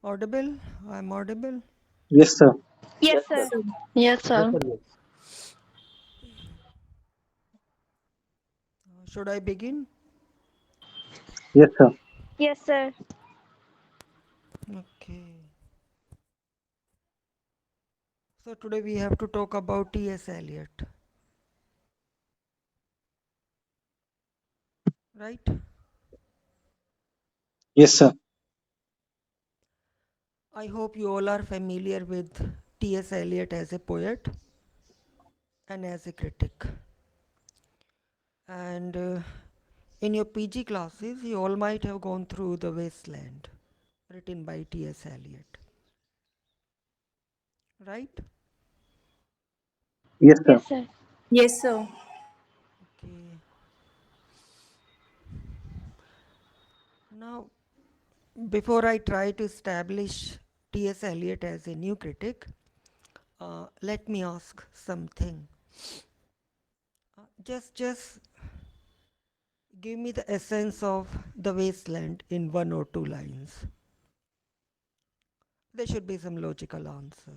Audible? I'm audible. Yes, sir. Yes, sir. Yes, Yes, sir. sir. Yes. Should I begin? Yes, sir. Yes, sir. Okay. So today we have to talk about T.S. Eliot, right? Yes, sir. I hope you all are familiar with T.S. Eliot as a poet and as a critic. And in your PG classes, you all might have gone through The Wasteland, written by T.S. Eliot, right? Yes, sir. Yes, sir. Yes, sir. Okay. Now, before I try to establish T.S. Eliot as a new critic, let me ask something. Just give me the essence of The Wasteland in one or two lines. There should be some logical answer.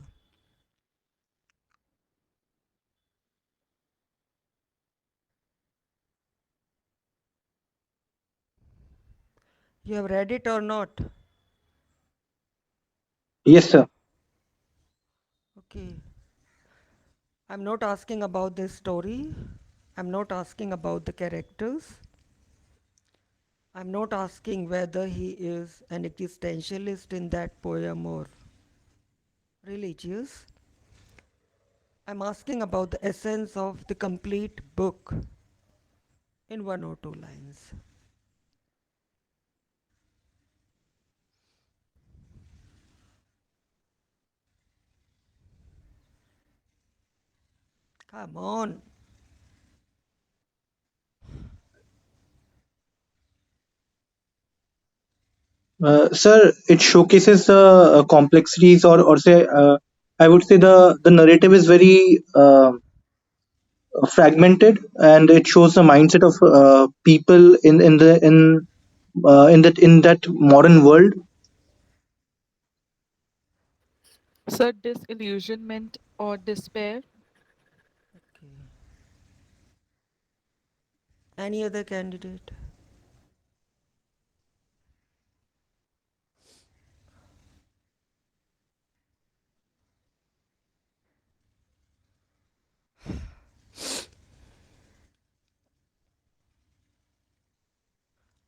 You have read it or not? Yes, sir. Okay. I'm not asking about this story. I'm not asking about the characters. I'm not asking whether he is an existentialist in that poem or religious. I'm asking about the essence of the complete book in one or two lines. Come on. Sir, it showcases the complexities, or say, I would say the narrative is very fragmented, and it shows the mindset of people in that modern world. Sir, disillusionment or despair? Okay. Any other candidate?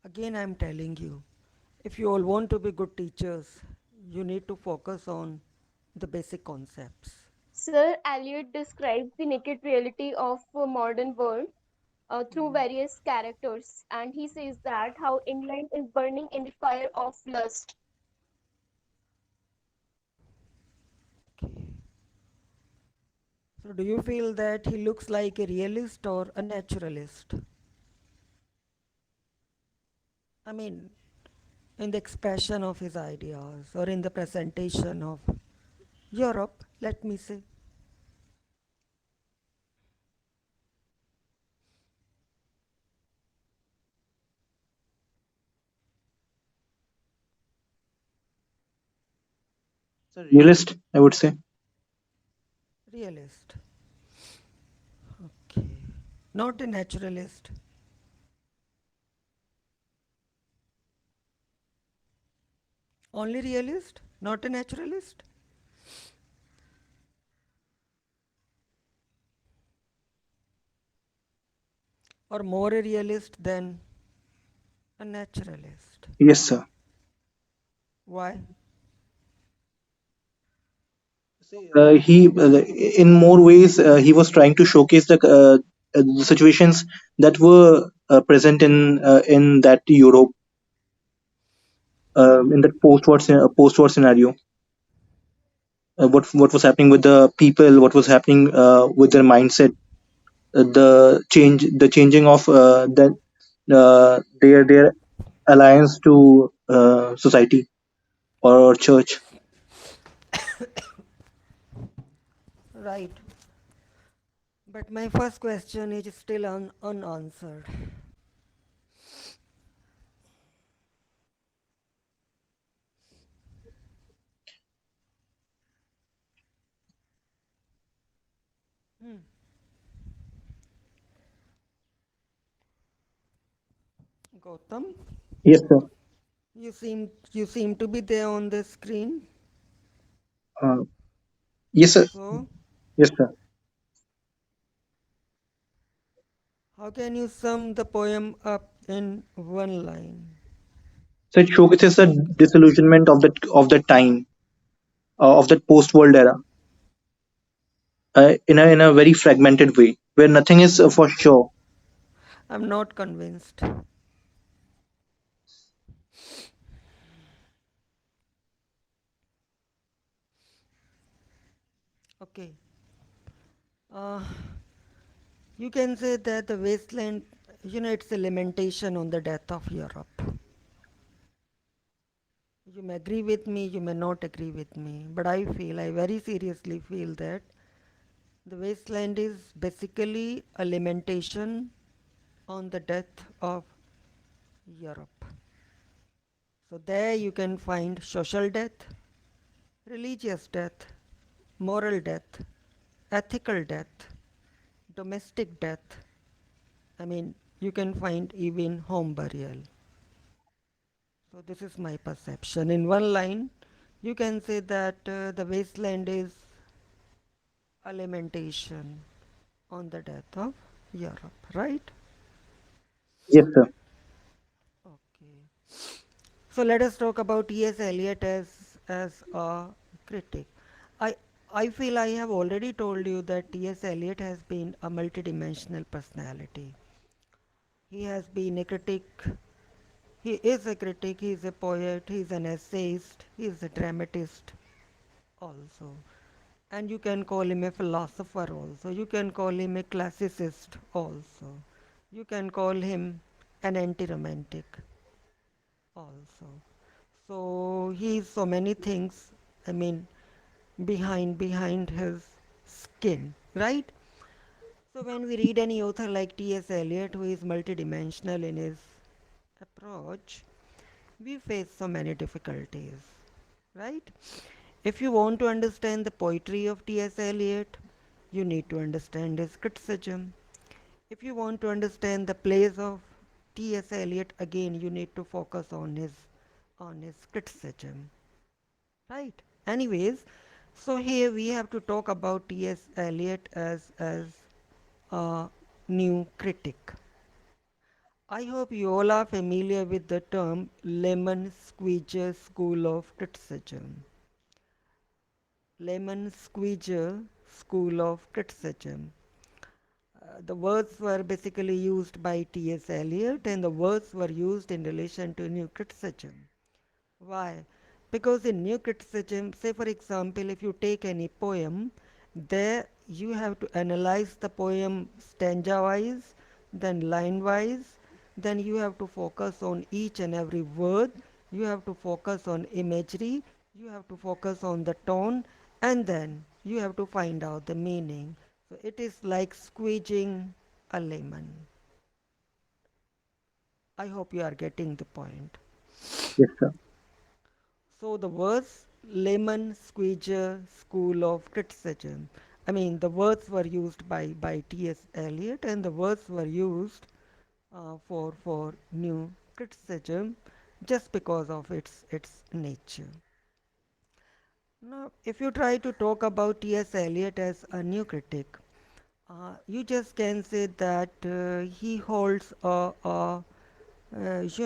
Again, I'm telling you, if you all want to be good teachers, you need to focus on the basic concepts. Sir Eliot describes the naked reality of a modern world through various characters, and he says that how England is burning in the fire of lust. Okay. So, do you feel that he looks like a realist or a naturalist? I mean, in the expression of his ideas or in the presentation of Europe, let me say. It's a realist, I would say. Realist. Okay. Not a naturalist. Only realist? Not a naturalist? Or more a realist than a naturalist? Yes, sir. Why? He in more ways he was trying to showcase the situations that were present in that Europe, in that post-war scenario. What was happening with the people, what was happening with their mindset, the changing of their alliance to society, or church. Right. But my first question is still unanswered. Hmm. Gautam, Yes, sir. you seem to be there on the screen. Uh, yes, sir. So, Yes, sir. how can you sum the poem up in one line? So it showcases the disillusionment of the time, of that post-world era, in a very fragmented way, where nothing is for sure. I'm not convinced. Okay. Uh, you can say that the wasteland, it's a lamentation on the death of Europe. You may agree with me, you may not agree with me, but I very seriously feel that the wasteland is basically a lamentation on the death of Europe. So there you can find social death, religious death, moral death, ethical death, domestic death. I mean, you can find even home burial. So this is my perception. In one line, you can say that the wasteland is a lamentation on the death of Europe, right? Yes, sir. Okay. So let us talk about T.S. Eliot as a critic. I I feel I have already told you that T.S. Eliot has been a multidimensional personality. He has been a critic. He is a critic. He is a poet. He is an essayist. He is a dramatist also. And you can call him a philosopher also. You can call him a classicist also. You can call him an anti-romantic also. So he is so many things. I mean, behind his skin, right? So when we read any author like T.S. Eliot, who is multidimensional in his approach, we face so many difficulties, right? If you want to understand the poetry of T.S. Eliot, you need to understand his criticism. If you want to understand the plays of T.S. Eliot, again you need to focus on his criticism, right? Anyways, so here we have to talk about T.S. Eliot as a new critic. I hope you all are familiar with the term lemon squeezer school of criticism. Lemon squeezer school of criticism. The words were basically used by T.S. Eliot, and the words were used in relation to new criticism. Why? Because in new criticism, say for example, if you take any poem, there you have to analyze the poem stanza wise, then line wise, then you have to focus on each and every word, you have to focus on imagery, you have to focus on the tone, and then you have to find out the meaning. So it is like squeezing a lemon. I hope you are getting the point. Yes, sir. So the words lemon squeezer school of criticism. I mean, the words were used by T.S. Eliot, and the words were used for new criticism just because of its nature. Now, if you try to talk about T.S. Eliot as a new critic, you just can say that he holds you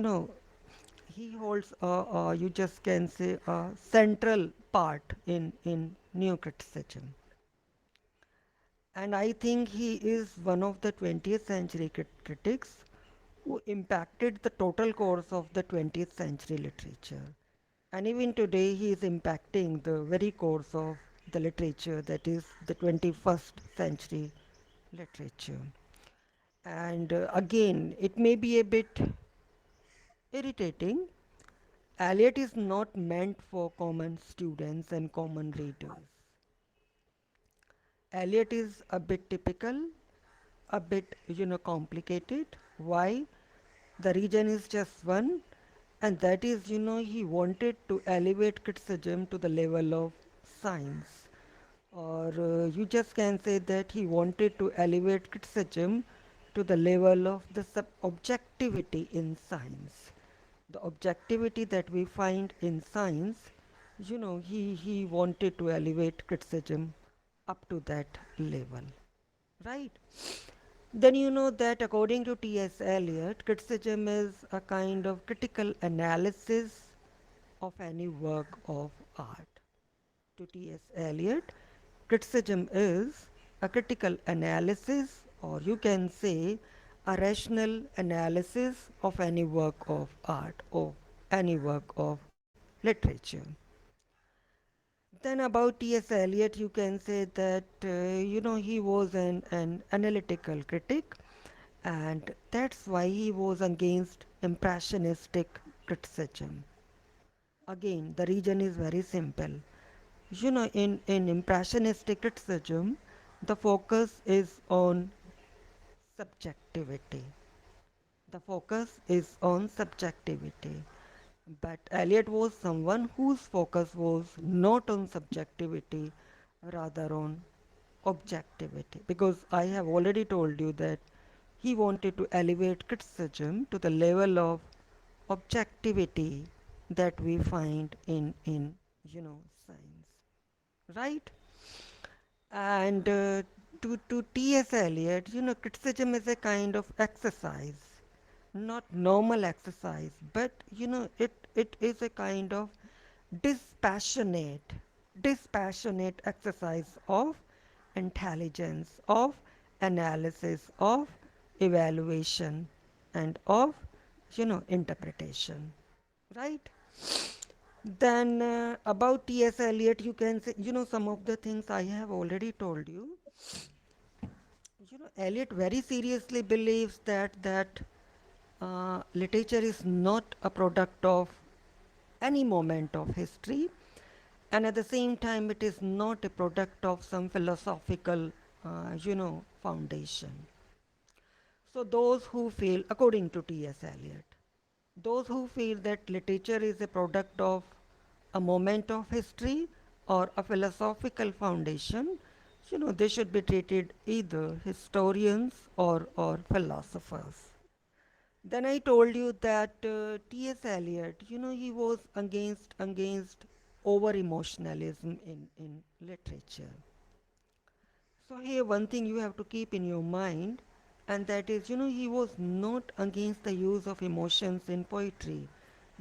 know, he holds you just can say a central part in new criticism, and I think he is one of the 20th century critics who impacted the total course of the 20th century literature, and even today he is impacting the very course of the literature, that is the 21st century literature. And again, it may be a bit irritating. Eliot is not meant for common students and common readers. Eliot is a bit typical, a bit, complicated. Why? The reason is just one, and that is, he wanted to elevate criticism to the level of science. or you just can say that he wanted to elevate criticism to the level of the objectivity in science. The objectivity that we find in science, he wanted to elevate criticism up to that level, right? Then you know that according to T.S. Eliot, criticism is a kind of critical analysis of any work of art. To T.S. Eliot, criticism is a critical analysis, or you can say a rational analysis of any work of art or any work of literature. Then about T.S. Eliot, you can say that he was an analytical critic, and that's why he was against impressionistic criticism. Again, the reason is very simple. In impressionistic criticism, the focus is on subjectivity. The focus is on subjectivity. But Eliot was someone whose focus was not on subjectivity, rather on objectivity. Because I have already told you that he wanted to elevate criticism to the level of objectivity that we find in science. Right? And to T.S. Eliot, criticism is a kind of exercise, not normal exercise, but it is a kind of dispassionate, dispassionate exercise of intelligence, of analysis, of evaluation, and of interpretation. Right? Then about T.S. Eliot, you can say, some of the things I have already told you. Eliot very seriously believes that literature is not a product of any moment of history, and at the same time, it is not a product of some philosophical, foundation. So those who feel, according to T.S. Eliot, those who feel that literature is a product of a moment of history or a philosophical foundation, they should be treated either historians or philosophers. Then I told you that T.S. Eliot, he was against over emotionalism in literature. So here one thing you have to keep in your mind, and that is, he was not against the use of emotions in poetry,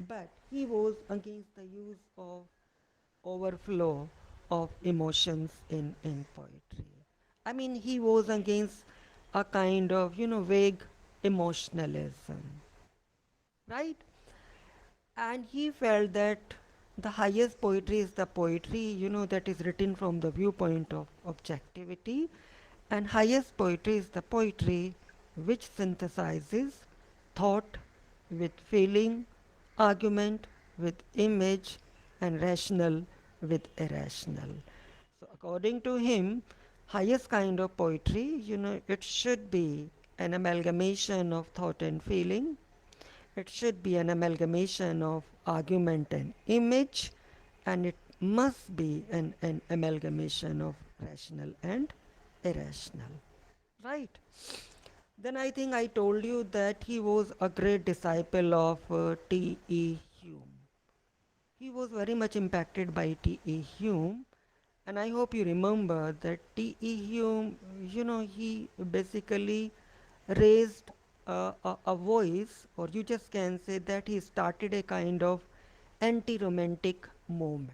but he was against the use of overflow of emotions in poetry. I mean, he was against a kind of, vague emotionalism, right? And he felt that the highest poetry is the poetry, that is written from the viewpoint of objectivity, and highest poetry is the poetry which synthesizes thought with feeling, argument with image, and rational with irrational. So according to him, highest kind of poetry, it should be an amalgamation of thought and feeling. It should be an amalgamation of argument and image, and it must be an amalgamation of rational and irrational. Right? Then I think I told you that he was a great disciple of T.E. Hume. He was very much impacted by T.E. Hume, and I hope you remember that T.E. Hume, he basically raised a voice, or you just can say that he started a kind of anti romantic movement.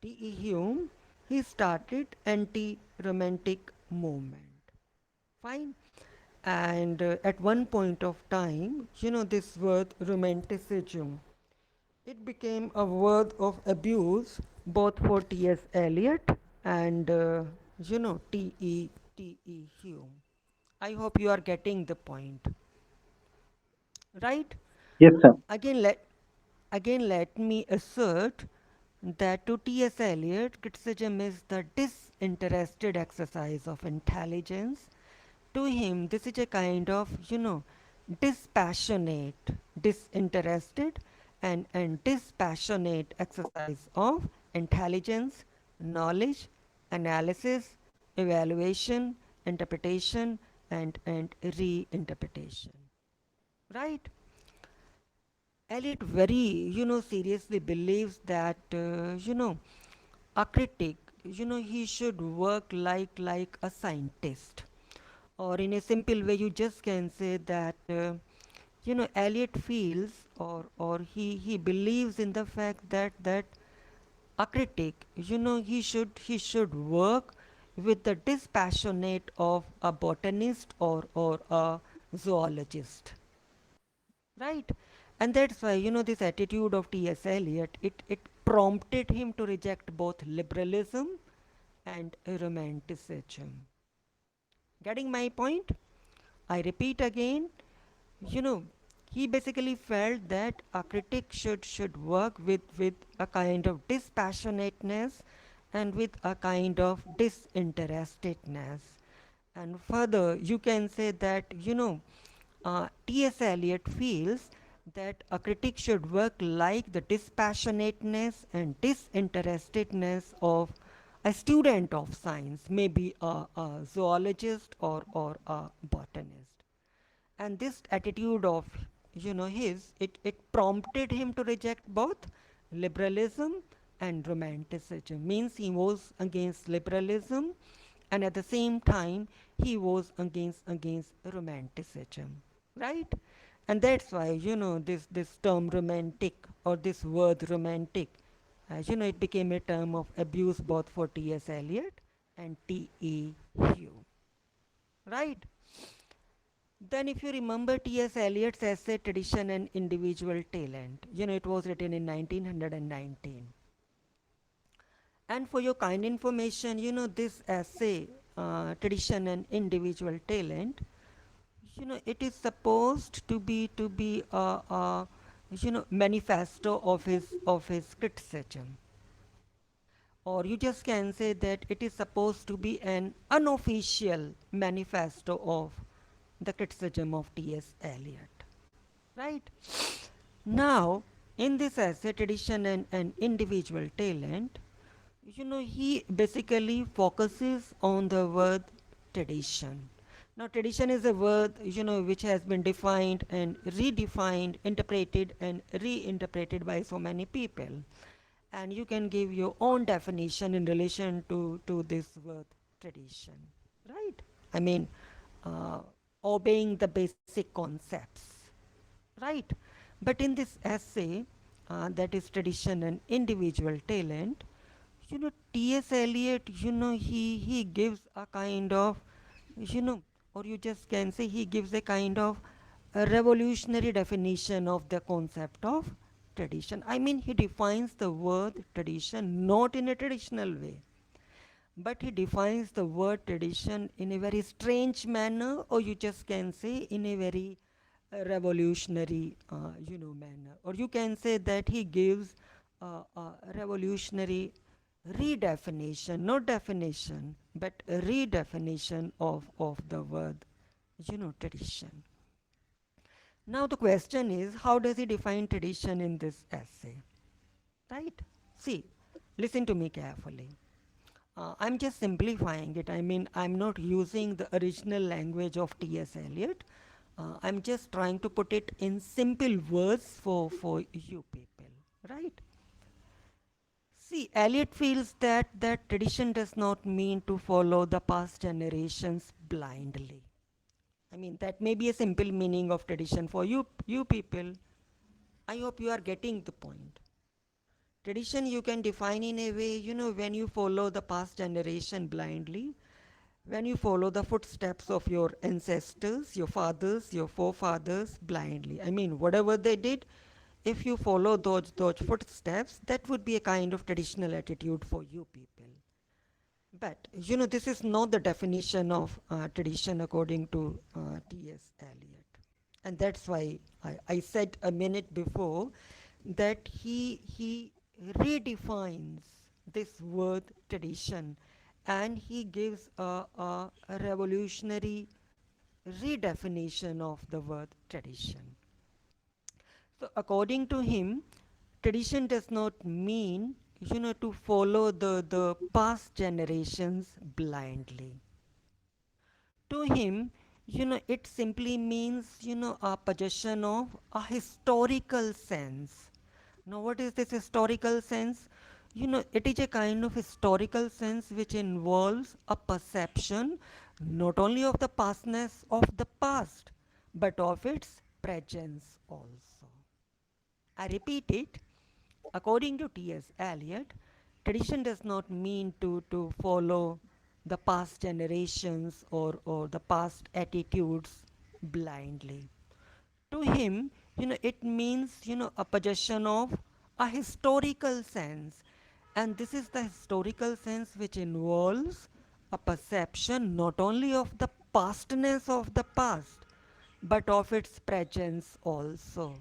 T.E. Hume, he started anti romantic movement. Fine. And at one point of time, this word romanticism, it became a word of abuse both for T.S. Eliot and T.E. Hume. I hope you are getting the point, right? Yes, sir. Again, let me assert that to T.S. Eliot, criticism is the disinterested exercise of intelligence. To him, this is a kind of, dispassionate, disinterested, and dispassionate exercise of intelligence, knowledge, analysis, evaluation, interpretation, and reinterpretation. Right? Eliot very, seriously believes that, a critic, he should work like a scientist. Or in a simple way, you just can say that, Eliot feels, or he believes in the fact that a critic, he should work with the dispassionate of a botanist or a zoologist, right? And that's why, this attitude of T.S. Eliot, it prompted him to reject both liberalism and romanticism. Getting my point? I repeat again, you know he basically felt that a critic should work with a kind of dispassionateness and with a kind of disinterestedness. And further, you can say that, T.S. Eliot feels that a critic should work like the dispassionateness and disinterestedness of a student of science, maybe a zoologist or a botanist. And this attitude of, his, it prompted him to reject both liberalism and romanticism. Means he was against liberalism, and at the same time he was against romanticism, right? And that's why, this term romantic, or this word romantic, it became a term of abuse both for T.S. Eliot and T.E. Hugh, right? Then, if you remember T.S. Eliot's essay Tradition and Individual Talent, it was written in 1919. And for your kind information, this essay, Tradition and Individual Talent, it is supposed to be a manifesto of his criticism, or you just can say that it is supposed to be an unofficial manifesto of the criticism of T.S. Eliot. Right? Now, in this essay, Tradition and Individual Talent, he basically focuses on the word tradition. Now, tradition is a word, which has been defined and redefined, interpreted and reinterpreted by so many people. And you can give your own definition in relation to this word tradition, right? I mean, uh, obeying the basic concepts, right? But in this essay, that is Tradition and Individual Talent, T.S. Eliot, he gives a kind of, you know or you just can say he gives a kind of a revolutionary definition of the concept of tradition. I mean, he defines the word tradition not in a traditional way, but he defines the word tradition in a very strange manner, or you just can say in a very revolutionary, manner. Or you can say that he gives a revolutionary redefinition, not definition, but a redefinition of the word, tradition. Now the question is, how does he define tradition in this essay? Right? See, listen to me carefully. I'm just simplifying it. I mean, I'm not using the original language of T.S. Eliot. I'm just trying to put it in simple words for you people, right? See, Eliot feels that tradition does not mean to follow the past generations blindly. I mean, that may be a simple meaning of tradition for you people. I hope you are getting the point. Tradition you can define in a way, when you follow the past generation blindly, when you follow the footsteps of your ancestors, your fathers, your forefathers blindly. I mean, whatever they did, if you follow those footsteps, that would be a kind of traditional attitude for you people. But this is not the definition of tradition according to T.S. Eliot. And that's why I said a minute before that he redefines this word tradition, and he gives a revolutionary redefinition of the word tradition. So, according to him, tradition does not mean, to follow the past generations blindly. To him, it simply means, a possession of a historical sense. Now, what is this historical sense? It is a kind of historical sense which involves a perception not only of the pastness of the past, but of its presence also. I repeat it. According to T.S. Eliot, tradition does not mean to follow the past generations or the past attitudes blindly. To him, it means, a possession of a historical sense. And this is the historical sense which involves a perception not only of the pastness of the past, but of its presence also.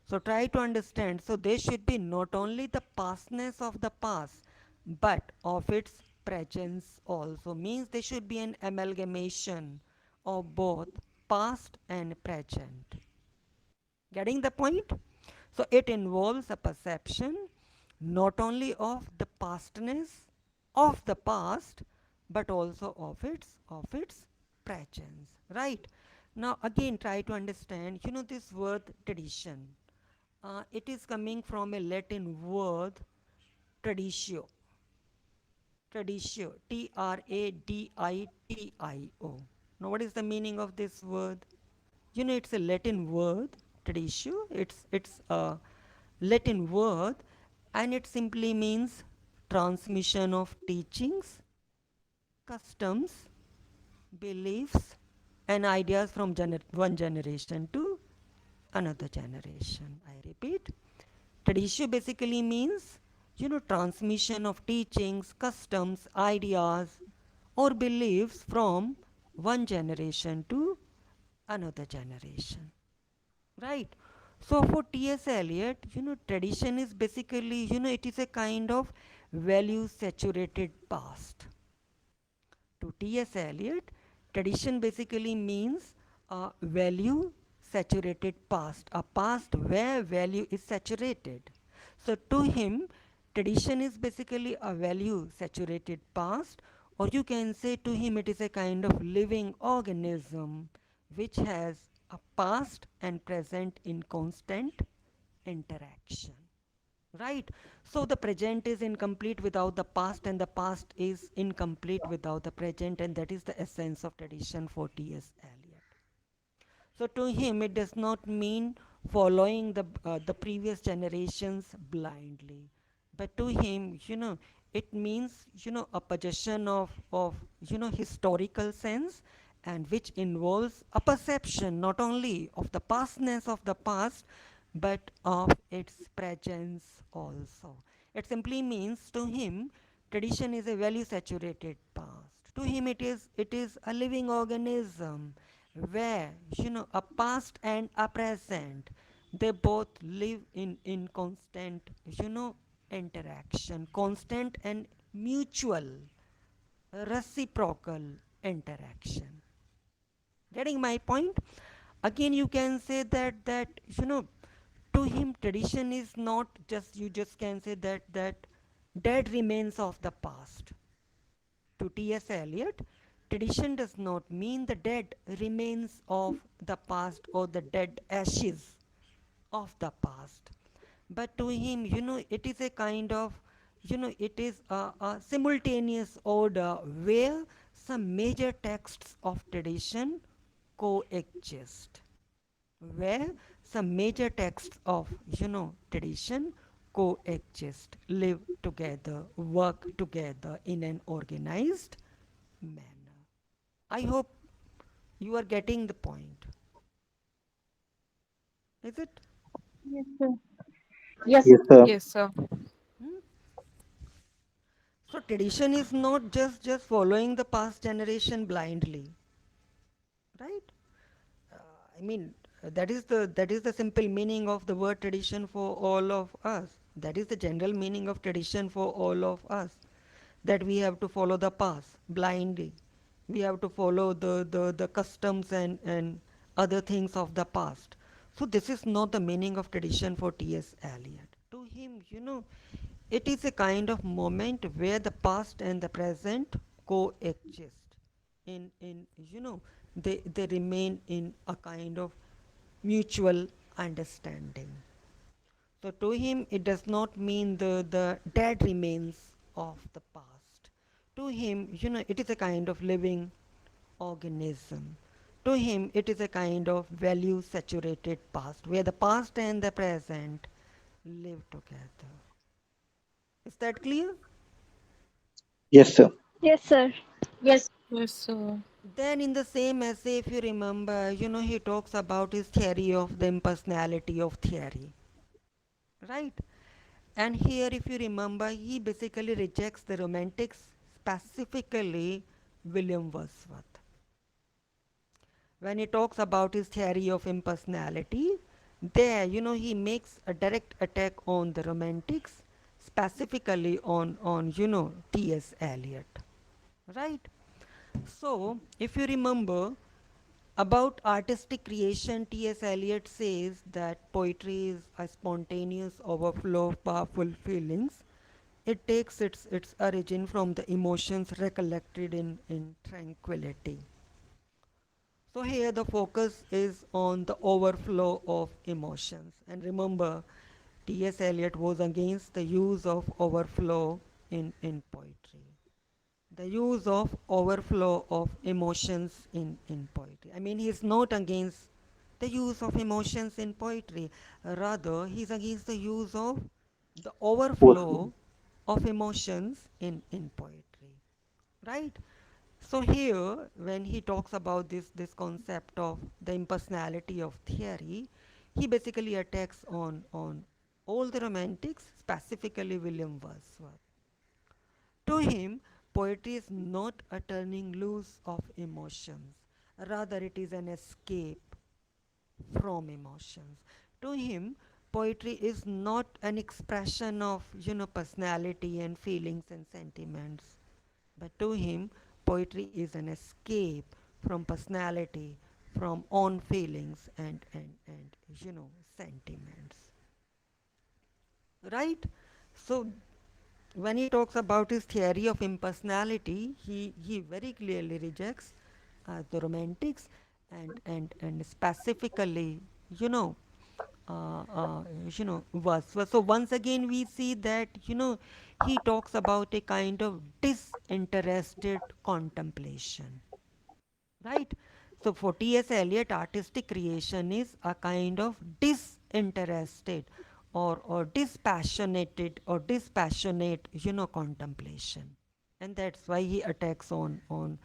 So try to understand. So there should be not only the pastness of the past, but of its presence also. Means there should be an amalgamation of both past and present. Getting the point? So it involves a perception not only of the pastness of the past, but also of its presence. Right? Now again try to understand, this word tradition. It is coming from a Latin word traditio. Traditio. Traditio. Now what is the meaning of this word? It's a Latin word, traditio. It's a Latin word, and it simply means transmission of teachings, customs, beliefs, and ideas from one generation to another generation. I repeat, traditio basically means, transmission of teachings, customs, ideas, or beliefs from one generation to another generation. Right. So for T.S. Eliot, tradition is basically, it is a kind of value saturated past. To T.S. Eliot, tradition basically means a value saturated past, a past where value is saturated. So to him, tradition is basically a value saturated past, or you can say to him it is a kind of living organism which has a past and present in constant interaction. Right? So the present is incomplete without the past, and the past is incomplete without the present, and that is the essence of tradition for T.S. Eliot. So to him, it does not mean following the previous generations blindly, but to him, it means, a possession of historical sense, and which involves a perception not only of the pastness of the past, but of its presence also. It simply means to him, tradition is a value saturated past. To him, it is a living organism where, a past and a present, they both live in constant, interaction, constant and mutual, reciprocal interaction. Getting my point? Again, you can say that to him tradition is not just, you just can say that dead remains of the past. To T.S. Eliot, tradition does not mean the dead remains of the past or the dead ashes of the past. But to him, it is a kind of, it is a simultaneous order where some major texts of tradition coexist. Where some major texts of, tradition coexist, live together, work together in an organized manner. I hope you are getting the point. Is it? Yes, sir. Yes, sir. Yes, sir. Yes, sir. Hmm? So tradition is not just following the past generation blindly, right? Uh, I mean, that is the simple meaning of the word tradition for all of us. That is the general meaning of tradition for all of us. That we have to follow the past blindly. We have to follow the customs and other things of the past. So this is not the meaning of tradition for T.S. Eliot. To him, It is a kind of moment where the past and the present coexist. In they remain in a kind of mutual understanding. So to him, it does not mean the dead remains of the past. To him, it is a kind of living organism. To him, it is a kind of value saturated past where the past and the present live together. Is that clear? Yes, sir. Yes, sir. Yes, sir. Then, in the same essay, if you remember, he talks about his theory of the impersonality of theory, right? And here, if you remember, he basically rejects the romantics, specifically William Wordsworth. When he talks about his theory of impersonality, there, he makes a direct attack on the romantics, specifically on T.S. Eliot, right? So, if you remember, about artistic creation, T.S. Eliot says that poetry is a spontaneous overflow of powerful feelings. It takes its origin from the emotions recollected in tranquility. So here the focus is on the overflow of emotions. And remember, T.S. Eliot was against the use of overflow in poetry. The use of overflow of emotions in poetry. I mean, he's not against the use of emotions in poetry. Rather, he's against the use of the overflow of emotions in poetry. Right? So here, when he talks about this concept of the impersonality of theory, he basically attacks on all the romantics, specifically William Wordsworth. To him, poetry is not a turning loose of emotions, rather, it is an escape from emotions. To him, poetry is not an expression of personality and feelings and sentiments, but to him, poetry is an escape from personality, from own feelings and sentiments. Right? So when he talks about his theory of impersonality, he very clearly rejects the romantics and specifically, you know, Wordsworth. So once again, we see that he talks about a kind of disinterested contemplation, right? So for T.S. Eliot, artistic creation is a kind of disinterested or dispassionate contemplation, and that's why he attacks on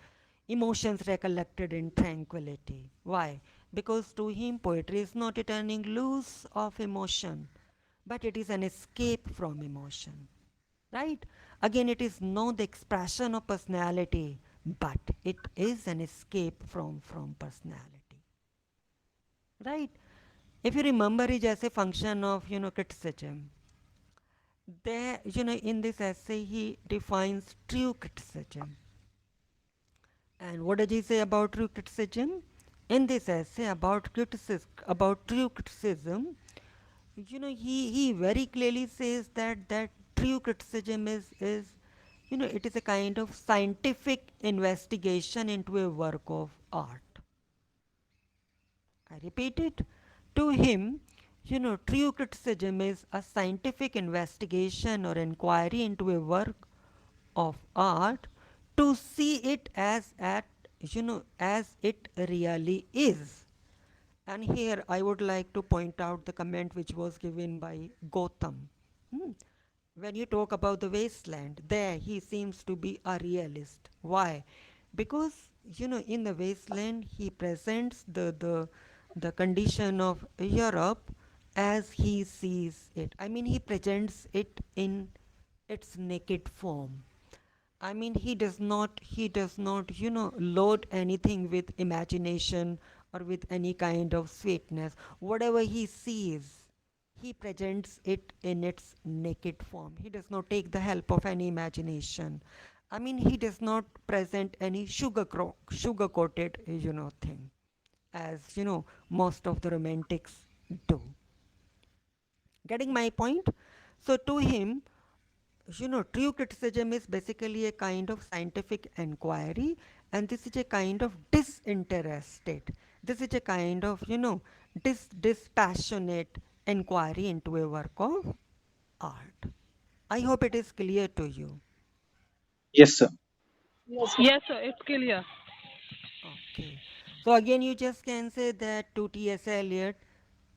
emotions recollected in tranquility. Why? Because to him, poetry is not a turning loose of emotion, but it is an escape from emotion, right? Again, it is not the expression of personality, but it is an escape from personality, right? If you remember it as a function of criticism, there in this essay he defines true criticism. And what does he say about true criticism? In this essay about true criticism, he very clearly says that true criticism is it is a kind of scientific investigation into a work of art. I repeat it. To him, true criticism is a scientific investigation or inquiry into a work of art to see it as it really is. And here I would like to point out the comment which was given by Gotham. Hmm. When you talk about the wasteland, there he seems to be a realist. Why? Because in the wasteland he presents the condition of Europe as he sees it. I mean, he presents it in its naked form. I mean, he does not, load anything with imagination or with any kind of sweetness. Whatever he sees, he presents it in its naked form. He does not take the help of any imagination. I mean, he does not present any sugar coated, thing, as most of the romantics do. Getting my point? So to him, True criticism is basically a kind of scientific inquiry, and this is a kind of disinterested. This is a kind of, dispassionate inquiry into a work of art. I hope it is clear to you. Yes, sir. Yes, sir. Yes, sir, it's clear. Okay. So again, you just can say that to T.S. Eliot,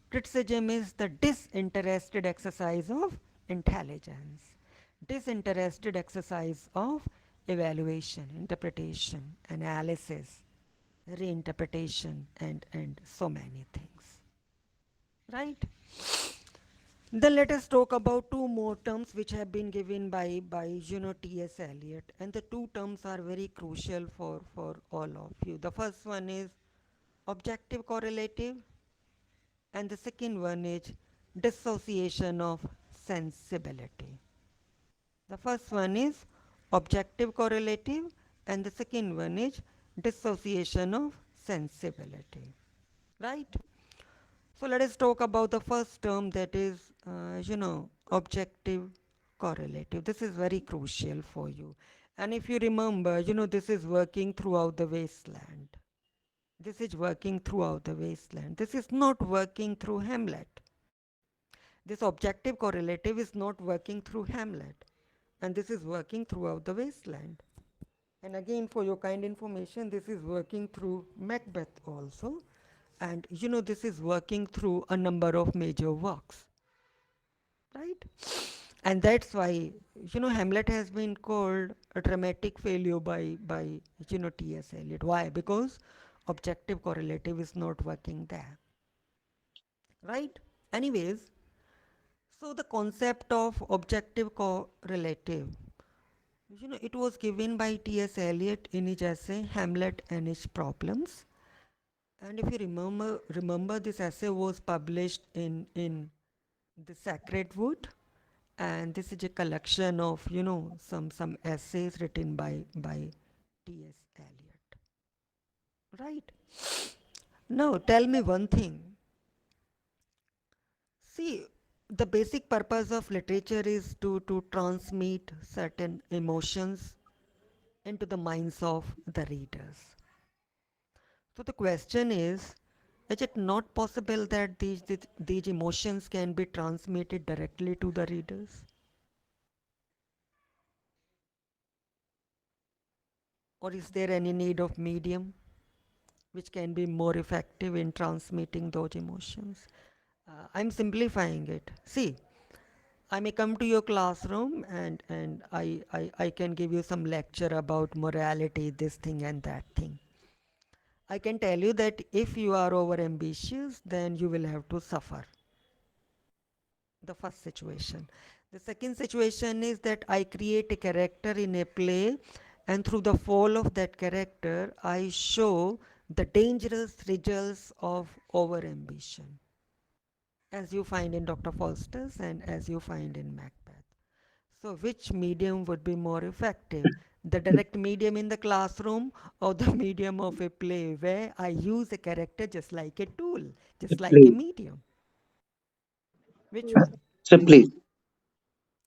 criticism is the disinterested exercise of intelligence, disinterested exercise of evaluation, interpretation, analysis, reinterpretation, and so many things. Right? Then let us talk about two more terms which have been given by T.S. Eliot, and the two terms are very crucial for all of you. The first one is objective correlative, and the second one is dissociation of sensibility. The first one is objective correlative, and the second one is dissociation of sensibility. Right? So let us talk about the first term, that is, objective correlative. This is very crucial for you. And if you remember, this is working throughout the wasteland. This is working throughout the wasteland. This is not working through Hamlet. This objective correlative is not working through Hamlet. And this is working throughout the wasteland. And again, for your kind information, this is working through Macbeth also. And this is working through a number of major works, right? And that's why, Hamlet has been called a dramatic failure by T.S. Eliot. Why? Because objective correlative is not working there, right? Anyways, so the concept of objective correlative, it was given by T.S. Eliot in his essay Hamlet and Its Problems. And if you remember this essay was published in The Sacred Wood, and this is a collection of some essays written by T.S. Eliot. Right. Now tell me one thing. See, the basic purpose of literature is to transmit certain emotions into the minds of the readers. So the question is it not possible that these emotions can be transmitted directly to the readers? Or is there any need of medium which can be more effective in transmitting those emotions? I'm simplifying it. See, I may come to your classroom and I can give you some lecture about morality, this thing and that thing. I can tell you that if you are over ambitious, then you will have to suffer. The first situation. The second situation is that I create a character in a play, and through the fall of that character, I show the dangerous results of over ambition, as you find in Dr. Faustus and as you find in Macbeth. So, which medium would be more effective? The direct medium in the classroom or the medium of a play where I use a character just like a tool, just like a Play. medium? Which Yes, one? sir. Simply.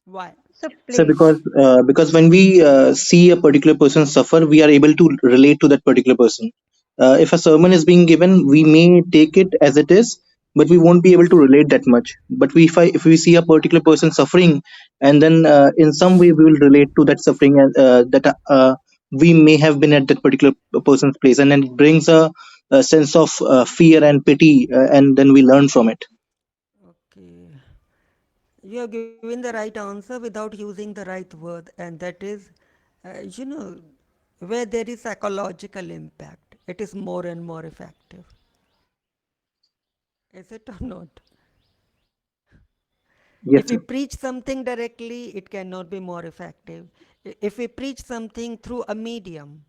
Why? So So please. because when we see a particular person suffer, we are able to relate to that particular person. If a sermon is being given, we may take it as it is, but we won't be able to relate that much. But if we see a particular person suffering, and then in some way we will relate to that suffering, and that we may have been at that particular person's place, and then it brings a sense of fear and pity, and then we learn from it. Okay. You have given the right answer without using the right word, and that is, uh, you know, where there is psychological impact, it is more and more effective. Is it or not? Yes, If we sir. preach something directly, it cannot be more effective. If we preach something through a medium,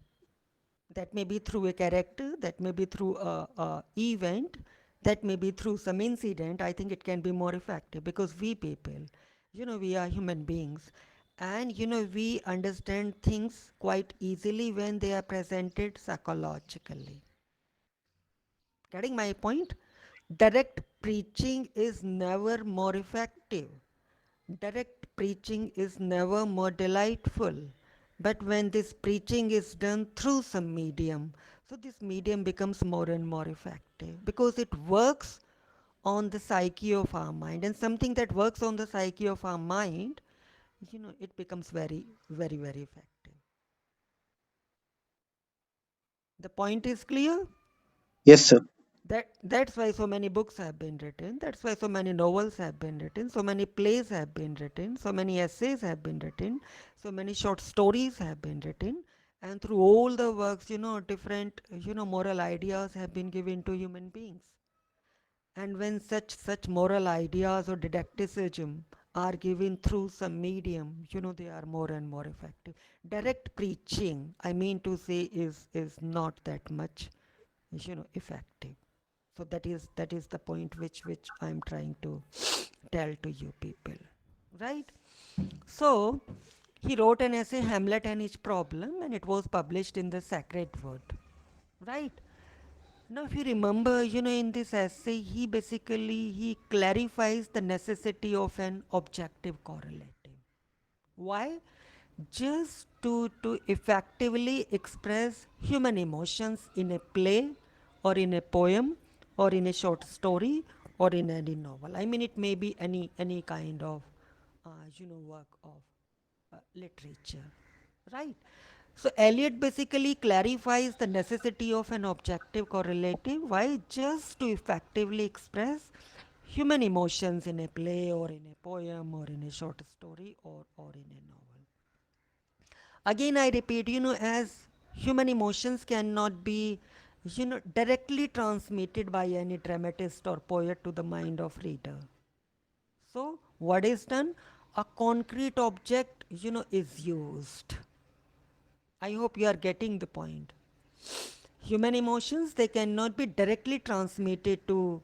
that may be through a character, that may be through a event, that may be through some incident, I think it can be more effective because we people, we are human beings, and we understand things quite easily when they are presented psychologically. Getting my point? Direct preaching is never more effective. Direct preaching is never more delightful. But when this preaching is done through some medium, so this medium becomes more and more effective because it works on the psyche of our mind. And something that works on the psyche of our mind, it becomes very, very, very effective. The point is clear? Yes, sir. That's why so many books have been written. That's why so many novels have been written. So many plays have been written. So many essays have been written. So many short stories have been written. And through all the works, different, moral ideas have been given to human beings. And when such moral ideas or didacticism are given through some medium, they are more and more effective. Direct preaching, I mean to say, is not that much, effective. So that is the point which I'm trying to tell to you people, right? So he wrote an essay, Hamlet and His Problem, and it was published in the Sacred Word, right? Now, if you remember, in this essay, he clarifies the necessity of an objective correlative. Why? Just to effectively express human emotions in a play or in a poem or in a short story or in any novel. I mean, it may be any kind of work of literature, right? So Eliot basically clarifies the necessity of an objective correlative. Why? Just to effectively express human emotions in a play or in a poem or in a short story or in a novel. Again, I repeat, as human emotions cannot be, directly transmitted by any dramatist or poet to the mind of reader. So, what is done? A concrete object, is used. I hope you are getting the point. Human emotions, they cannot be directly transmitted to,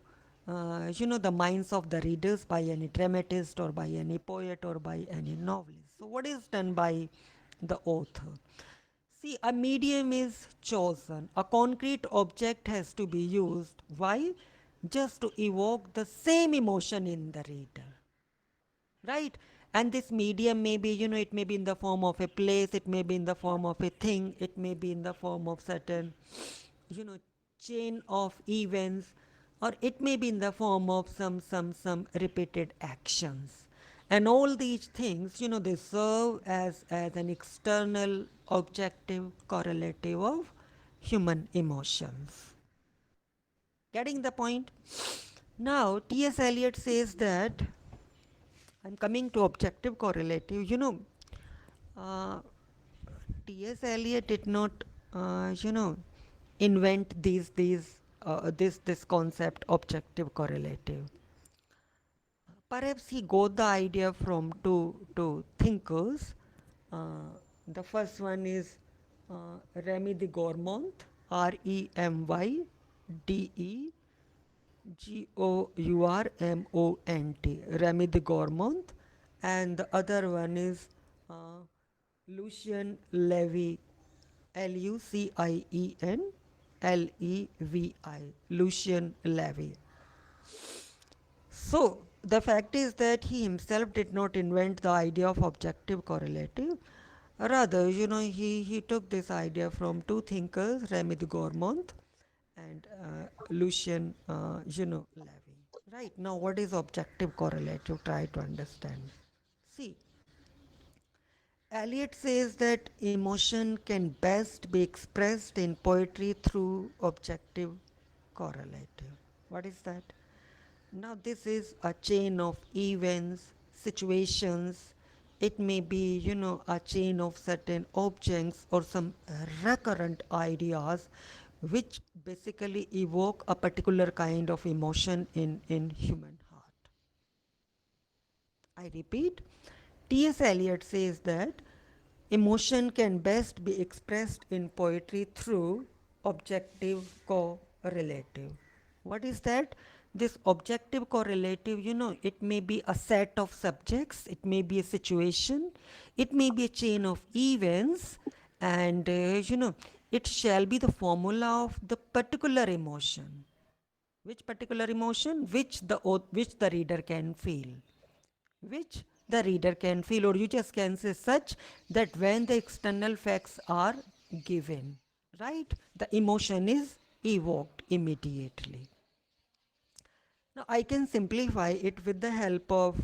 the minds of the readers by any dramatist or by any poet or by any novelist. So, what is done by the author? See, a medium is chosen. A concrete object has to be used. Why? Just to evoke the same emotion in the reader, right? And this medium may be, it may be in the form of a place, it may be in the form of a thing, it may be in the form of certain, you know chain of events, or it may be in the form of some repeated actions. And all these things, they serve as an external objective correlative of human emotions. Getting the point? Now, T.S. Eliot says that, I'm coming to objective correlative. Uh, T.S. Eliot did not, invent this concept objective correlative. Perhaps he got the idea from two thinkers. Uh, the first one is Remy de Gourmont, Remedegourmont, Remy de Gourmont, and the other one is uh, Lucien Levy, Lucien Levy, Lucien Levy. So, the fact is that he himself did not invent the idea of objective correlative. Rather, he took this idea from two thinkers, Remy de Gourmont and Lucien, Levy. Right, now what is objective correlative? Try to understand. See, Eliot says that emotion can best be expressed in poetry through objective correlative. What is that? Now, this is a chain of events, situations. It may be, a chain of certain objects or some recurrent ideas which basically evoke a particular kind of emotion in human heart. I repeat, T.S. Eliot says that emotion can best be expressed in poetry through objective correlative. What is that? This objective correlative, it may be a set of subjects, it may be a situation, it may be a chain of events, and it shall be the formula of the particular emotion. Which particular emotion? Which the reader can feel. Which the reader can feel, or you just can say such that when the external facts are given, right, the emotion is evoked immediately. Now I can simplify it with the help of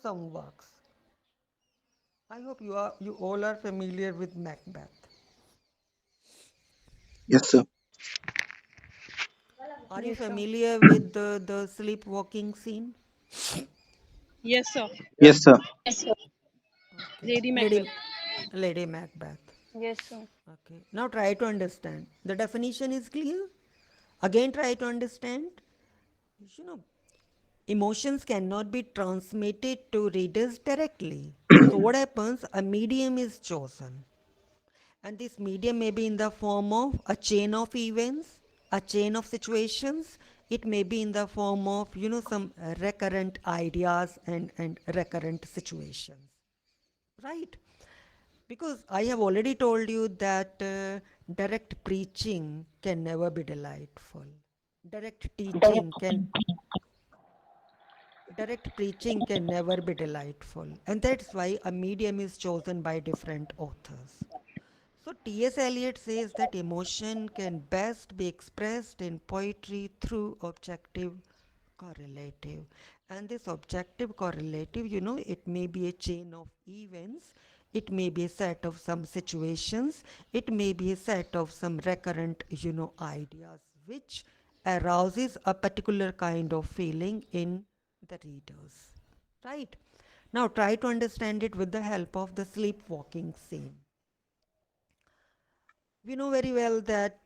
some works. I hope you all are familiar with Macbeth. Yes, sir. Are you Yes, sir. familiar with the sleepwalking scene? Yes, sir. Yes, sir. Yes, sir. Okay. Lady Macbeth. Lady Macbeth. Yes, sir. Okay. Now try to understand. The definition is clear. Again, try to understand. You know, emotions cannot be transmitted to readers directly. So what happens? A medium is chosen. And this medium may be in the form of a chain of events, a chain of situations. It may be in the form of, some recurrent ideas and recurrent situations. Right? Because I have already told you that direct preaching can never be delightful. Direct teaching can Direct preaching can never be delightful, and that's why a medium is chosen by different authors. So, T.S. Eliot says that emotion can best be expressed in poetry through objective correlative. And this objective correlative, it may be a chain of events, it may be a set of some situations, it may be a set of some recurrent, ideas, which arouses a particular kind of feeling in the readers. Right? Now, try to understand it with the help of the sleepwalking scene. We know very well that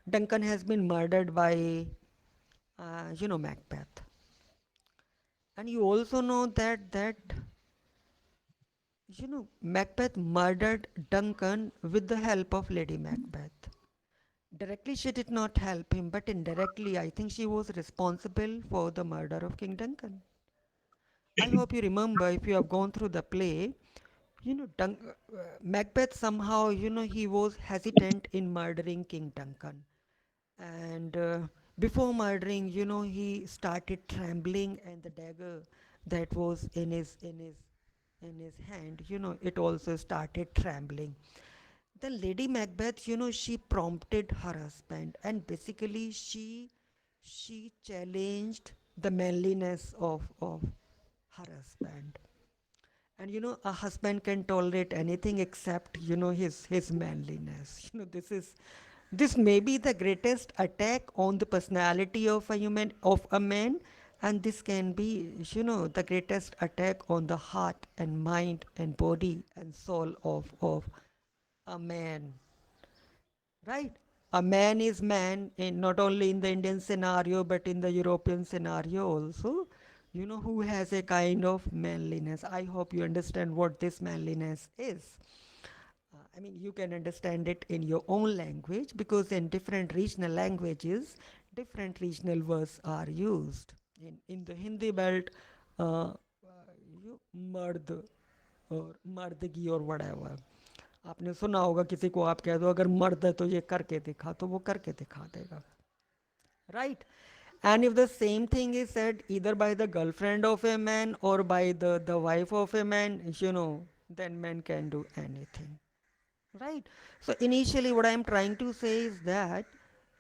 Duncan has been murdered by, Macbeth. And you also know that Macbeth murdered Duncan with the help of Lady Macbeth. Directly, she did not help him, but indirectly, I think she was responsible for the murder of King Duncan. I hope you remember, if you have gone through the play, Macbeth somehow, he was hesitant in murdering King Duncan. And before murdering, he started trembling, and the dagger that was in his hand, it also started trembling. Then Lady Macbeth, she prompted her husband, and basically she challenged the manliness of her husband. And a husband can tolerate anything except his manliness. This may be the greatest attack on the personality of a man, and this can be the greatest attack on the heart and mind and body and soul of a man. Right? A man is man, not only in the Indian scenario but in the European scenario also, who has a kind of manliness. I hope you understand what this manliness is. I mean, you can understand it in your own language, because in different regional languages, different regional words are used. In the Hindi belt, mard और मर्दगी और whatever. आपने सुना होगा, किसी को आप कह दो अगर मर्द है तो ये करके दिखा, तो वो करके दिखा देगा. Right? And if the same thing is said either by the girlfriend of a man or by the wife of a man, then men can do anything. Right? So initially, what I am trying to say is that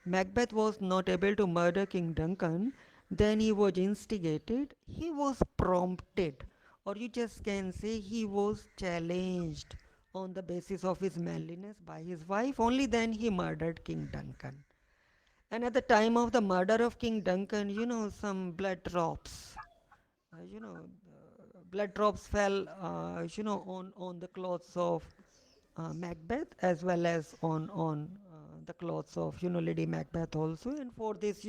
Macbeth was not able to murder King Duncan. Then he was instigated, he was prompted, or you just can say he was challenged on the basis of his manliness by his wife. Only then he murdered King Duncan. And at the time of the murder of King Duncan, some blood drops, blood drops fell, on the clothes of Macbeth, as well as on the clothes of Lady Macbeth also. And for this,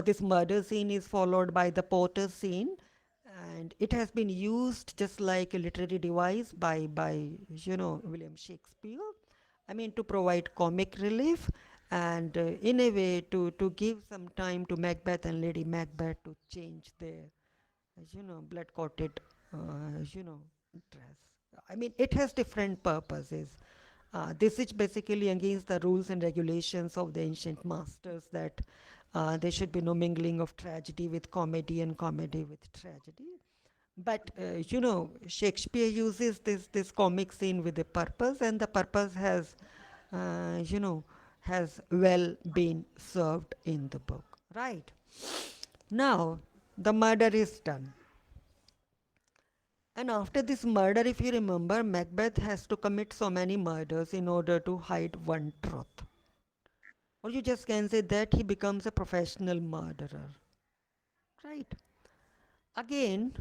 this murder scene is followed by the Potter scene, and it has been used just like a literary device by William Shakespeare. I mean, to provide comic relief, and in a way to give some time to Macbeth and Lady Macbeth to change their blood coated dress. I mean, it has different purposes. This is basically against the rules and regulations of the ancient masters, that there should be no mingling of tragedy with comedy and comedy with tragedy. But Shakespeare uses this comic scene with a purpose, and the purpose has, uh, you know, has well been served in the book. Right now, the murder is done, and after this murder, if you remember, Macbeth has to commit so many murders in order to hide one truth, or you just can say that he becomes a professional murderer. Right. Again,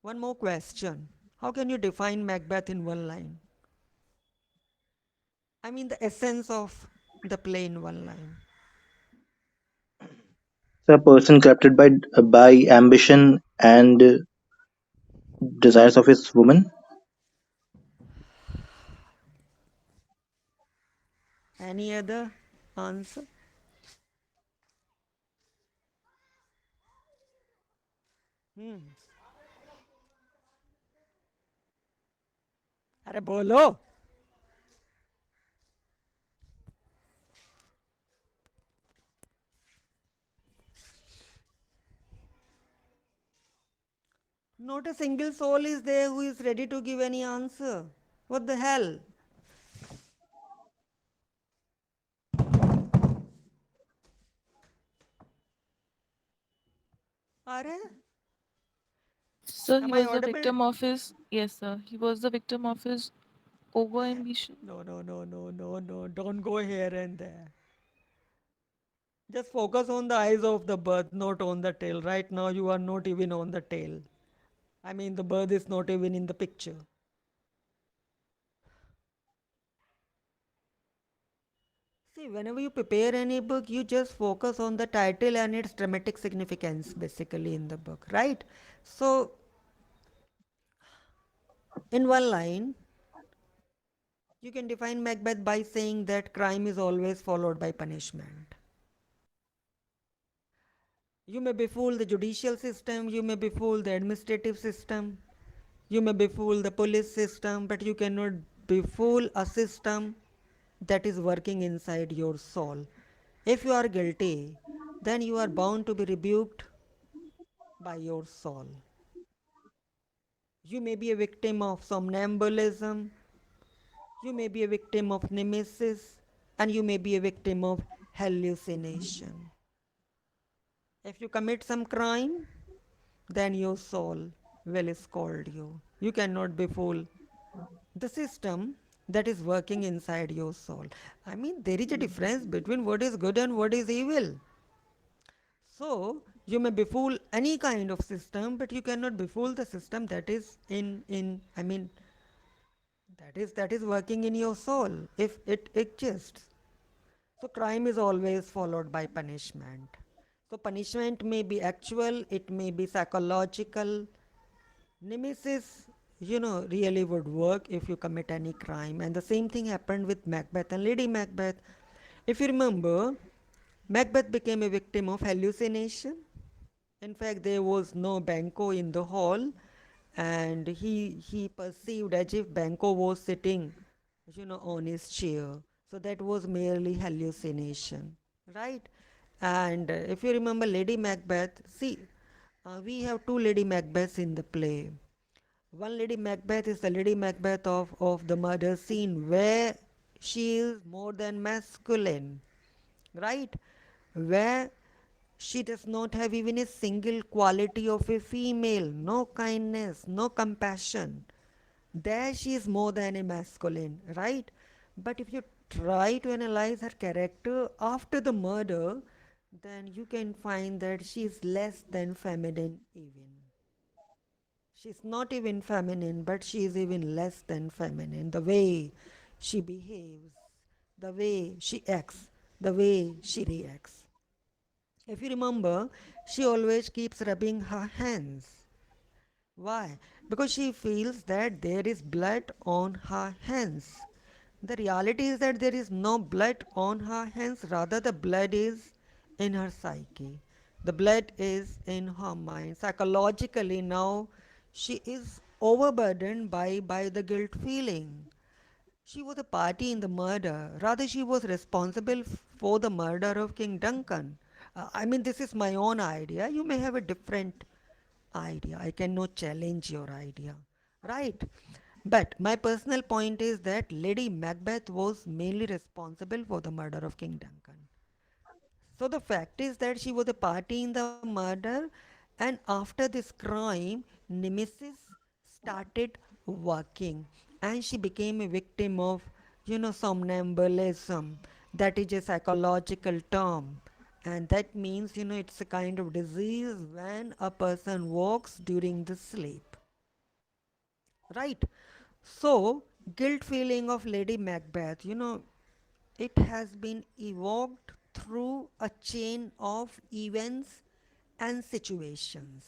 one more question. How can you define Macbeth in one line? I mean, the essence of the play in one line. So a person corrupted by ambition and desires of his woman. Any other answer? Hmm. अरे बोलो. Not a single soul is there who is ready to give any answer. What the hell? अरे, So he am I was the audible? victim of his, yes, sir. He was the victim of his over ambition. No, no, no, no, no, no. Don't go here and there. Just focus on the eyes of the bird, not on the tail. Right now, you are not even on the tail. I mean, the bird is not even in the picture. See, whenever you prepare any book, you just focus on the title and its dramatic significance basically in the book, right? So, in one line, you can define Macbeth by saying that crime is always followed by punishment. You may befool the judicial system, you may befool the administrative system, you may befool the police system, but you cannot befool a system that is working inside your soul. If you are guilty, then you are bound to be rebuked by your soul. You may be a victim of somnambulism, you may be a victim of nemesis, and you may be a victim of hallucination. If you commit some crime, then your soul will scold you. You cannot befool the system that is working inside your soul. I mean, there is a difference between what is good and what is evil. So, you may befool any kind of system, but you cannot befool the system that is I mean, that is working in your soul if it exists. So crime is always followed by punishment. So punishment may be actual, it may be psychological. Nemesis, really would work if you commit any crime. And the same thing happened with Macbeth and Lady Macbeth. If you remember, Macbeth became a victim of hallucination. In fact, there was no Banco in the hall, and he perceived as if Banco was sitting, on his chair. So that was merely hallucination, right? And if you remember Lady Macbeth, see, we have two Lady Macbeths in the play. One Lady Macbeth is the Lady Macbeth of the murder scene where she is more than masculine, right? Where she does not have even a single quality of a female, no kindness, no compassion. There she is more than a masculine, right? But if you try to analyze her character after the murder, then you can find that she is less than feminine even. She's not even feminine, but she is even less than feminine. The way she behaves, the way she acts, the way she reacts. If you remember, she always keeps rubbing her hands. Why? Because she feels that there is blood on her hands. The reality is that there is no blood on her hands, rather, the blood is in her psyche. The blood is in her mind. Psychologically, now she is overburdened by the guilt feeling. She was a party in the murder. Rather, she was responsible for the murder of King Duncan. I mean, this is my own idea. You may have a different idea. I cannot challenge your idea. Right? But my personal point is that Lady Macbeth was mainly responsible for the murder of King Duncan. So the fact is that she was a party in the murder, and after this crime, Nemesis started working, and she became a victim of, somnambulism. That is a psychological term, and that means, it's a kind of disease when a person walks during the sleep. Right? So, guilt feeling of Lady Macbeth, it has been evoked through a chain of events and situations.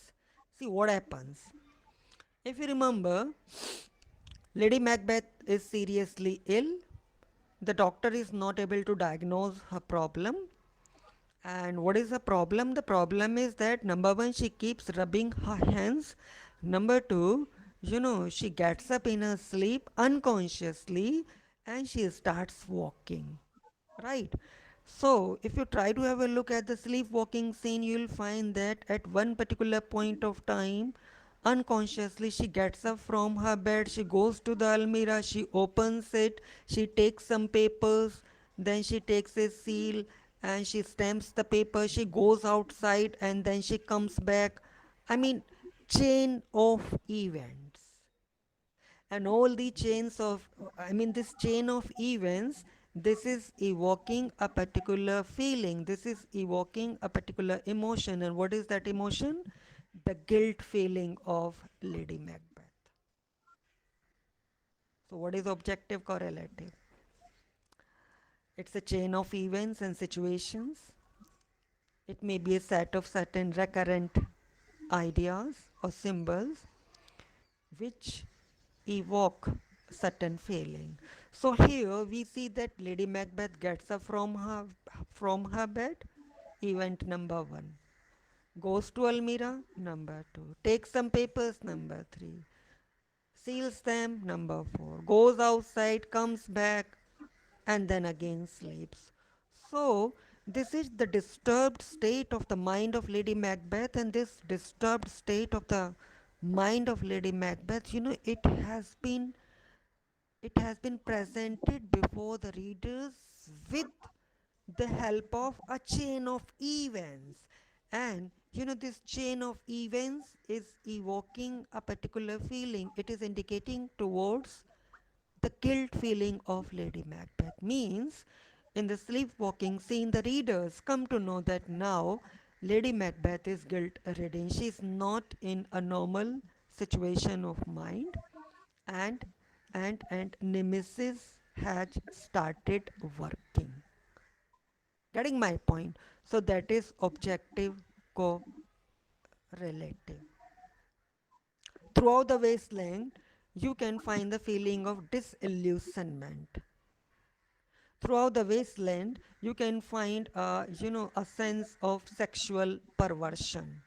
See what happens. If you remember, Lady Macbeth is seriously ill. The doctor is not able to diagnose her problem. And what is the problem? The problem is that number one, she keeps rubbing her hands. Number two, she gets up in her sleep unconsciously and she starts walking. Right. So, if you try to have a look at the sleepwalking scene, you'll find that at one particular point of time, unconsciously, she gets up from her bed, she goes to the almirah, she opens it, she takes some papers, then she takes a seal and she stamps the paper, she goes outside and then she comes back. I mean, chain of events, and all the chains of this chain of events, this is evoking a particular feeling, this is evoking a particular emotion. And what is that emotion? The guilt feeling of Lady Macbeth. So what is objective correlative? It's a chain of events and situations. It may be a set of certain recurrent ideas or symbols which evoke certain feeling. So here we see that Lady Macbeth gets up from her bed. Event number one. Goes to Almira. Number two. Takes some papers. Number three. Seals them. Number four. Goes outside. Comes back. And then again sleeps. So this is the disturbed state of the mind of Lady Macbeth, and this disturbed state of the mind of Lady Macbeth, it has been presented before the readers with the help of a chain of events. And this chain of events is evoking a particular feeling, it is indicating towards the guilt feeling of Lady Macbeth. Means in the sleepwalking scene, the readers come to know that now Lady Macbeth is guilt ridden. She is not in a normal situation of mind, and and Nemesis has started working. Getting my point? So that is objective correlative. Throughout the wasteland, you can find the feeling of disillusionment. Throughout the wasteland, you can find a sense of sexual perversion.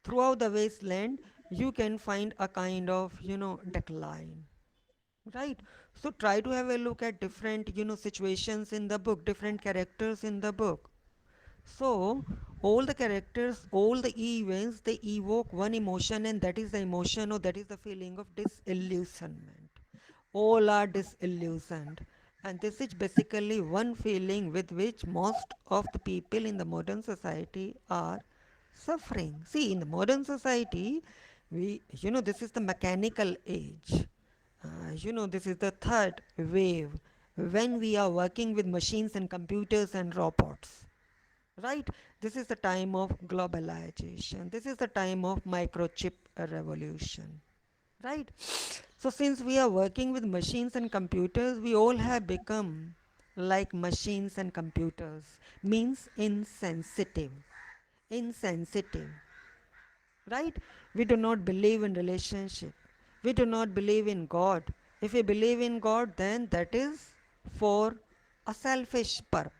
Throughout the wasteland, you can find a kind of decline. Right? So try to have a look at different situations in the book, different characters in the book. So all the characters, all the events, they evoke one emotion, and that is the emotion, or that is the feeling of disillusionment. All are disillusioned, and this is basically one feeling with which most of the people in the modern society are suffering. See, in the modern society, this is the mechanical age. This is the third wave when we are working with machines and computers and robots. Right? This is the time of globalization. This is the time of microchip revolution. Right? So, since we are working with machines and computers, we all have become like machines and computers, means insensitive. Insensitive. Right? We do not believe in relationship. We do not believe in God. If we believe in God, then that is for a selfish purpose.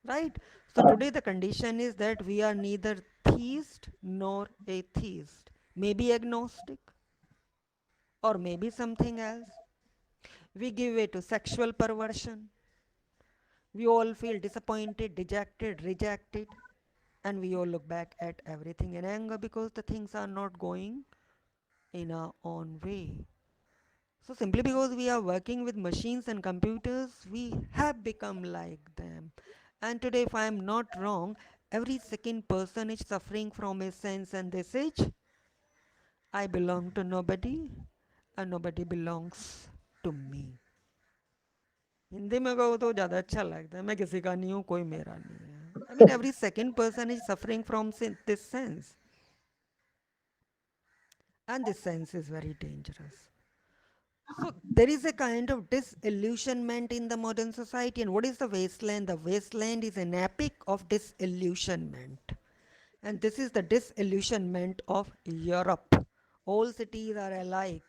Right? So today the condition is that we are neither theist nor atheist, maybe agnostic or maybe something else. We give way to sexual perversion. We all feel disappointed, dejected, rejected. And we all look back at everything in anger because the things are not going in our own way. So, simply because we are working with machines and computers, we have become like them. And today, if I am not wrong, every second person is suffering from a sense and this age I belong to nobody and nobody belongs to me. Hindi में कहो तो ज़्यादा अच्छा लगता है मैं किसी का नहीं हूँ कोई मेरा नहीं है I mean every second person is suffering from this sense and this sense is very dangerous. So there is a kind of disillusionment in the modern society. And what is the wasteland? The wasteland is an epic of disillusionment. And this is the disillusionment of Europe. All cities are alike,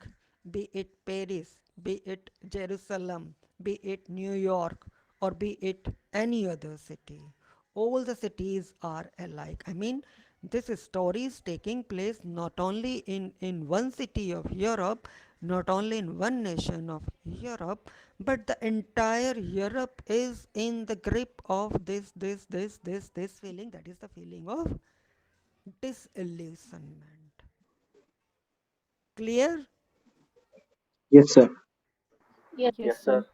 be it Paris, be it Jerusalem, be it New York, or be it any other city. All the cities are alike. I mean, this story is taking place not only in one city of Europe, not only in one nation of Europe, but the entire Europe is in the grip of this feeling. That is the feeling of disillusionment. Clear? Yes, sir. Yes, sir. Yes, sir.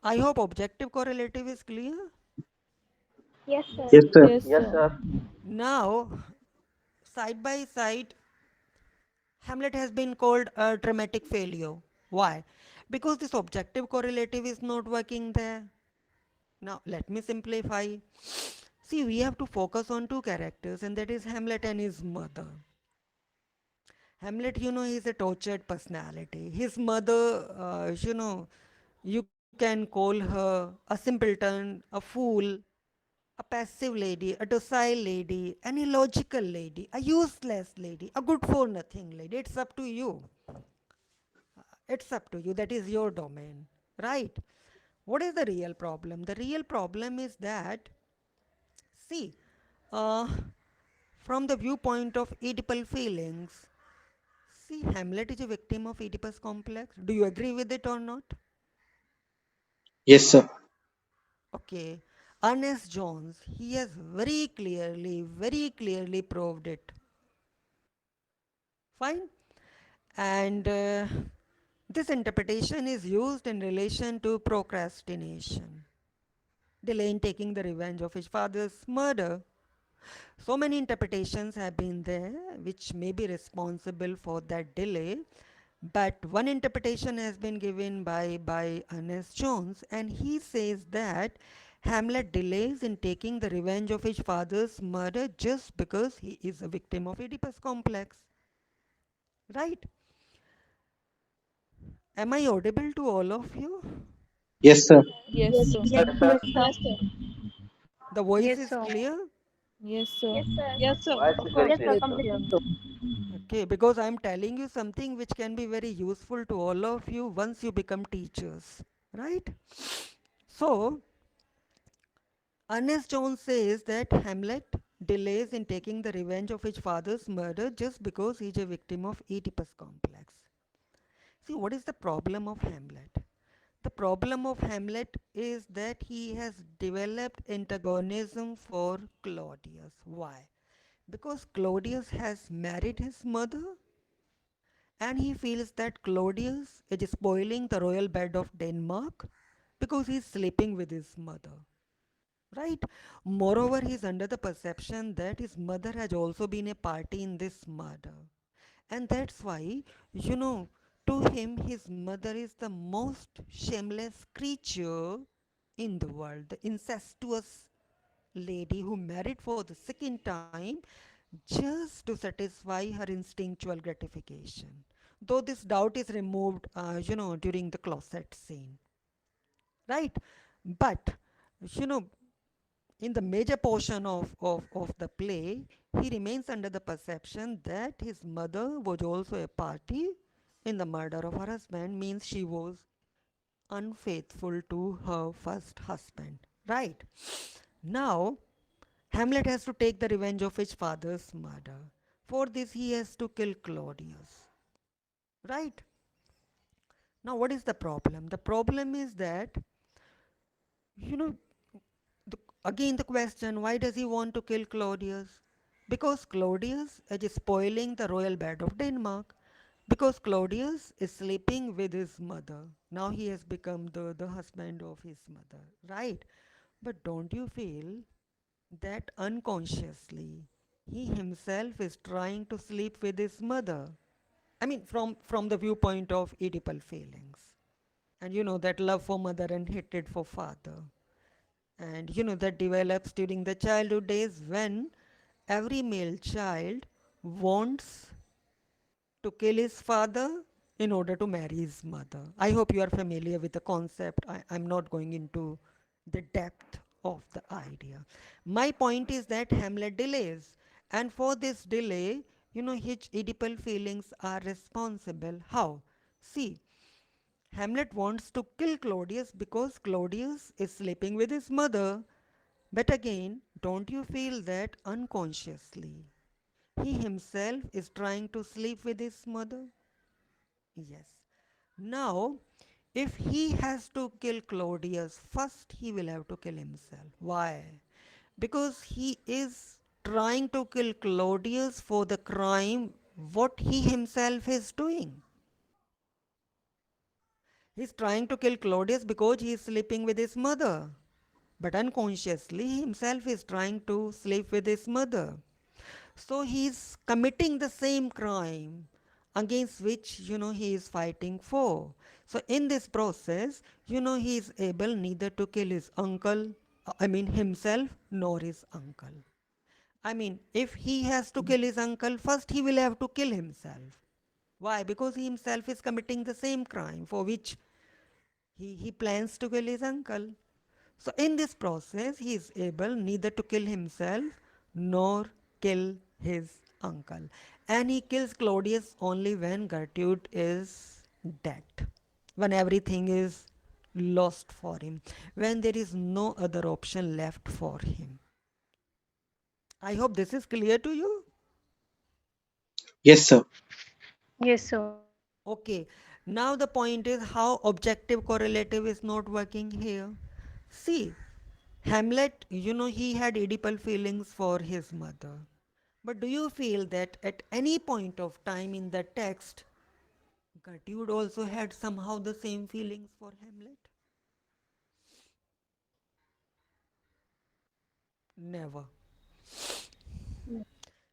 I hope objective correlative is clear. Yes, sir. Yes, sir. Yes, sir. Now, side by side, Hamlet has been called a dramatic failure. Why? Because this objective correlative is not working there. Now, let me simplify. See, we have to focus on two characters, and that is Hamlet and his mother. Hamlet, is a tortured personality. His mother, you can call her a simpleton, a fool, a passive lady, a docile lady, an illogical lady, a useless lady, a good for nothing lady. It's up to you. It's up to you. That is your domain, right? What is the real problem? The real problem is that, see, uh, from the viewpoint of Oedipal feelings, see, Hamlet is a victim of Oedipus complex. Do you agree with it or not? Yes, sir. Okay. Ernest Jones, he has very clearly proved it. Fine. And this interpretation is used in relation to procrastination, delay in taking the revenge of his father's murder. So many interpretations have been there which may be responsible for that delay, but one interpretation has been given by Ernest Jones, and he says that Hamlet delays in taking the revenge of his father's murder just because he is a victim of Oedipus complex. Right? Am I audible to all of you? Yes, sir. Yes, sir. Yes, Yes, yes, sir. sir. The voice Yes, is sir. clear? Yes, sir. Yes, sir. Yes, sir. Of course, Yes, sir. yes, sir. Completely. Okay, because I'm telling you something which can be very useful to all of you once you become teachers, right? So, Ernest Jones says that Hamlet delays in taking the revenge of his father's murder just because he's a victim of Oedipus complex. See, what is the problem of Hamlet? The problem of Hamlet is that he has developed antagonism for Claudius. Why? Because Claudius has married his mother and he feels that Claudius is spoiling the royal bed of Denmark because he's sleeping with his mother. Right? Moreover, he's under the perception that his mother has also been a party in this murder. And that's why, you know, to him, his mother is the most shameless creature in the world. The incestuous lady who married for the second time just to satisfy her instinctual gratification. Though this doubt is removed, during the closet scene. Right? But, you know, in the major portion of the play, he remains under the perception that his mother was also a party in the murder of her husband, means she was unfaithful to her first husband. Right? Now, Hamlet has to take the revenge of his father's murder. For this, he has to kill Claudius. Right? Now, what is the problem? The problem is that, you know, Again, the question, why does he want to kill Claudius? Because Claudius is spoiling the royal bed of Denmark. Because Claudius is sleeping with his mother. Now he has become the husband of his mother, right? But don't you feel that unconsciously he himself is trying to sleep with his mother? I mean, from the viewpoint of Oedipal feelings. And that love for mother and hatred for father. And that develops during the childhood days when every male child wants to kill his father in order to marry his mother. I hope you are familiar with the concept. I'm not going into the depth of the idea. My point is that Hamlet delays, and for this delay, his Oedipal feelings are responsible. How? See, Hamlet wants to kill Claudius because Claudius is sleeping with his mother. But again, don't you feel that unconsciously he himself is trying to sleep with his mother? Yes. Now, if he has to kill Claudius, first he will have to kill himself. Why? Because he is trying to kill Claudius for the crime what he himself is doing. He's trying to kill Claudius because he is sleeping with his mother. But unconsciously, he himself is trying to sleep with his mother. So he is committing the same crime against which he is fighting for. So in this process, he is able neither to kill his uncle, I mean himself, nor his uncle. I mean, if he has to kill his uncle, first he will have to kill himself. Why? Because he himself is committing the same crime for which he plans to kill his uncle. So, in this process, he is able neither to kill himself nor kill his uncle. And he kills Claudius only when Gertrude is dead, when everything is lost for him, when there is no other option left for him. I hope this is clear to you. Yes, sir. Yes, sir. Okay, now the point is how objective correlative is not working here. See, Hamlet, he had Oedipal feelings for his mother. But do you feel that at any point of time in the text, Gertrude also had somehow the same feelings for Hamlet? Never.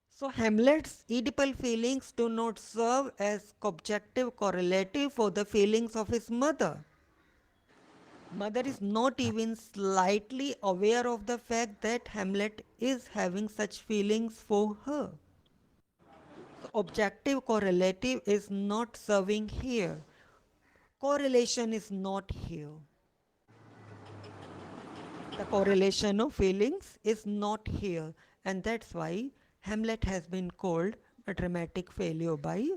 So Hamlet's Oedipal feelings do not serve as objective correlative for the feelings of his mother. Mother is not even slightly aware of the fact that Hamlet is having such feelings for her. So objective correlative is not serving here. Correlation is not here. The correlation of feelings is not here, and that's why Hamlet has been called a dramatic failure by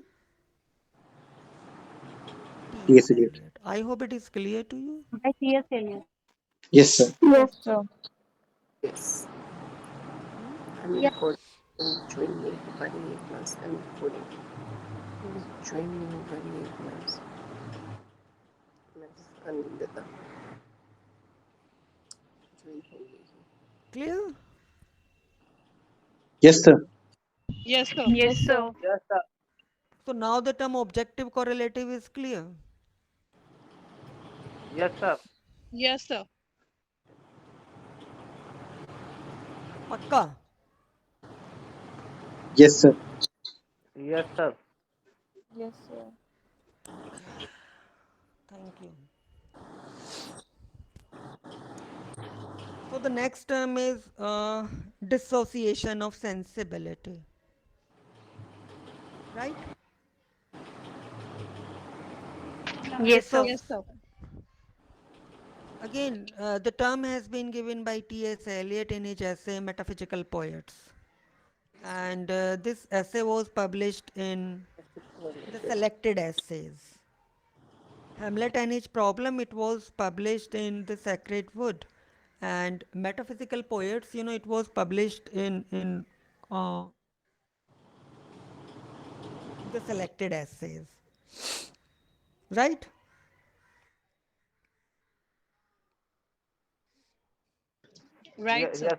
Yes, T.S. it is. Eliot. I hope it is clear to you. By C.S. Eliot. Yes, sir. Yes. Yes, sir. Yes, Hmm? I mean, according to dreaming very plus and according to dreaming very plus and the dream holy. Clear? Yes, sir. Yes, sir. Yes, Yes, sir. sir. Yes, sir. So now the term objective correlative is clear. Yes, sir. Yes, sir. Pakka. Yes, sir. Yes, sir. Yes, sir. Okay. Thank you. So the next term is dissociation of sensibility, right? Yes, sir. Yes, Dissoci- sir. Again, the term has been given by T.S. Eliot in his essay Metaphysical Poets. And this essay was published in the selected essays. Hamlet and his problem, it was published in the Sacred Wood. And Metaphysical Poets, it was published in uh, the selected essays. Right? Right, sir. Yes, sir.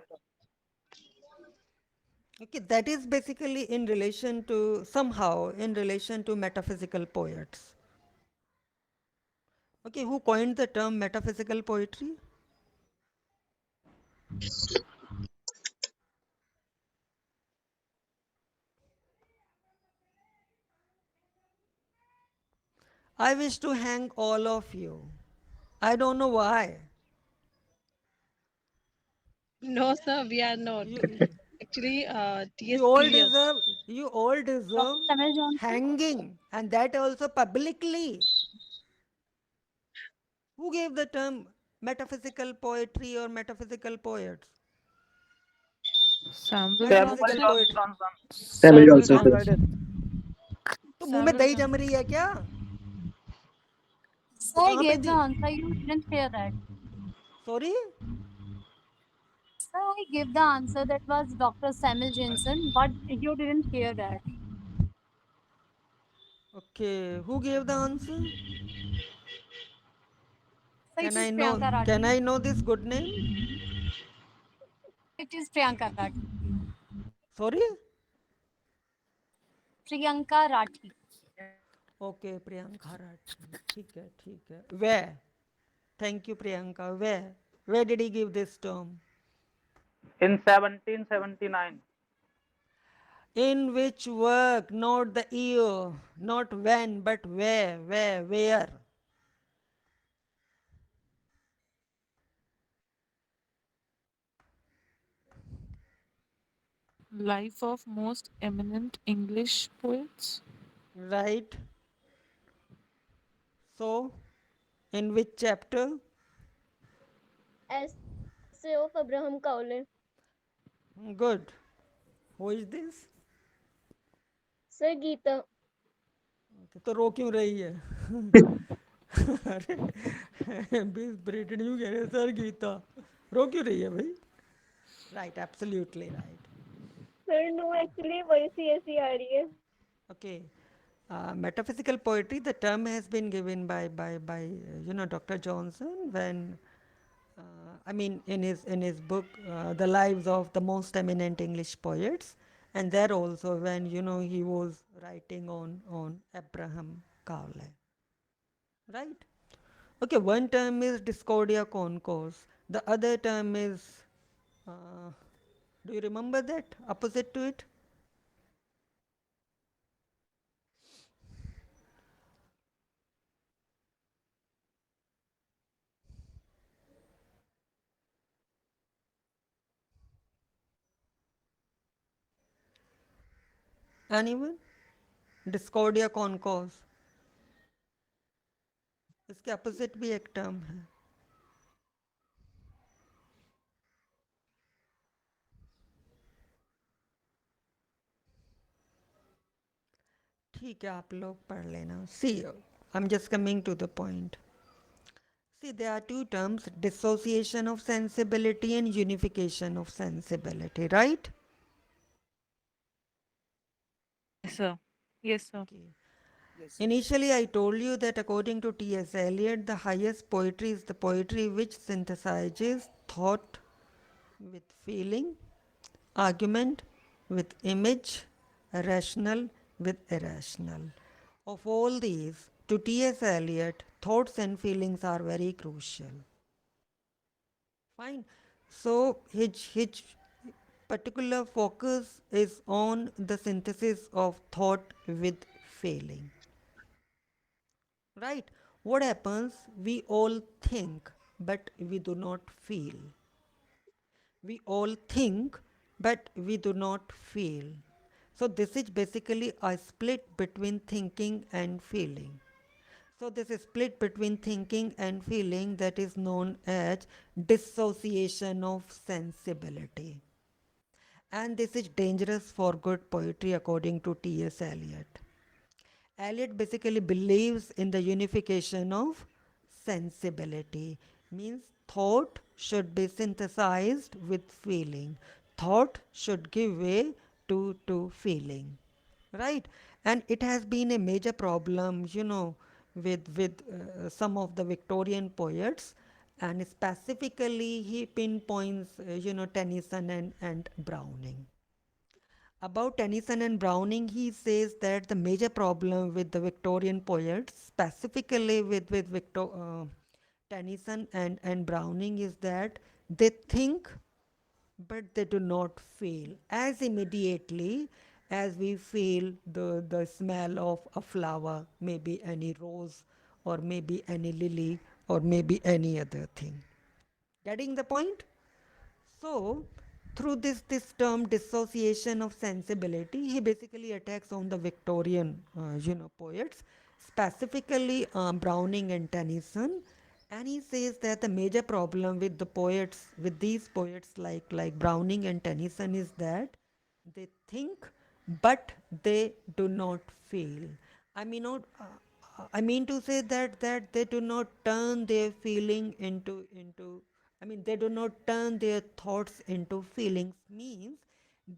Okay, that is basically in relation to, somehow in relation to metaphysical poets. Okay, who coined the term metaphysical poetry? I wish to hang all of you. I don't know why. No, sir, we are not. You, Actually, you TS all clear. deserve, you all Dr. deserve Samuel Johnson? hanging, and that also publicly. Who gave the term metaphysical poetry or metaphysical poets? Samuel Metaphysical Samuel Johnson. poetry. Johnson. Samuel Samuel Johnson, John sir. Biden. Johnson. तो मुंह में Samuel दही जम Johnson. रही है क्या? Sir, तो I कहाँ पे gave the the? answer. You didn't hear that. Sorry. Sir, I gave the answer that was Dr. Samuel Johnson, but you didn't hear that. Okay, who gave the answer? So it is Priyanka Can Rathi. I know this good name? It is Priyanka Rathi. Sorry? Priyanka Rathi. Okay, Priyanka Rathi. ठीक है. Where? Thank you, Priyanka. Where? Where did he give this term? In 1779. In which work? Not the year, not when, but where? Life of most eminent English poets. Right? So, in which chapter? Essay of Abraham Cowley. Good. Who is this? Sir Gita. तो रो क्यों रही है? अरे बीस Britain you कह रहे हैं, sir Gita रो क्यों रही है भाई? Right, absolutely right. Sir no actually वही सी ऐसी आ रही है. Okay. Metaphysical poetry, the term has been given by Dr. Johnson when I mean in his book The Lives of the Most Eminent English Poets, and there also when he was writing on Abraham Cowley, right? Okay, one term is Discordia Concourse, the other term is uh, do you remember that opposite to it? Anyone? Discordia Concourse, इसके opposite भी एक term है. ठीक है, आप लोग पढ़ लेना. See, I'm just coming to the point. See, there are two terms: dissociation of sensibility and unification of sensibility, right? Yes, sir. Yes, sir. Okay. Initially, I told you that according to T.S. Eliot, the highest poetry is the poetry which synthesizes thought with feeling, argument with image, rational with irrational. Of all these, to T.S. Eliot, thoughts and feelings are very crucial. Fine. So his particular focus is on the synthesis of thought with feeling. Right? What happens? We all think, but we do not feel. We all think, but we do not feel. So this is basically a split between thinking and feeling. So this is split between thinking and feeling that is known as dissociation of sensibility. And this is dangerous for good poetry according to T.S. Eliot. Eliot basically believes in the unification of sensibility, means thought should be synthesized with feeling. Thought should give way to feeling, right? And it has been a major problem, with some of the Victorian poets, And specifically, he pinpoints, Tennyson and Browning. About Tennyson and Browning, he says that the major problem with the Victorian poets, specifically with Tennyson and Browning, is that they think but they do not feel as immediately as we feel the smell of a flower, maybe any rose, or maybe any lily, or maybe any other thing. Getting the point? So, through this term dissociation of sensibility, he basically attacks on the Victorian, poets, specifically Browning and Tennyson, and he says that the major problem with the poets, with these poets like Browning and Tennyson, is that they think, but they do not feel. I mean, not. I mean to say that they do not turn their feeling into. I mean, they do not turn their thoughts into feelings. Means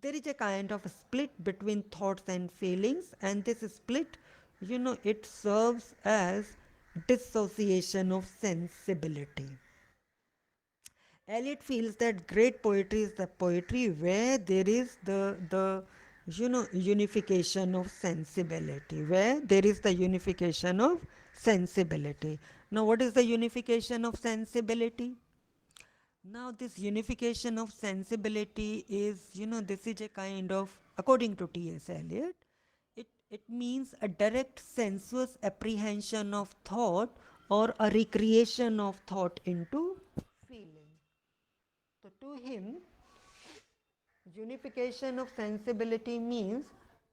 there is a kind of a split between thoughts and feelings, and this split, it serves as dissociation of sensibility. Eliot feels that great poetry is the poetry where there is the unification of sensibility, where there is the unification of sensibility. Now, what is the unification of sensibility? Now, this unification of sensibility is, this is a kind of, according to T.S. Eliot, it means a direct sensuous apprehension of thought or a recreation of thought into feeling. So, to him, unification of sensibility means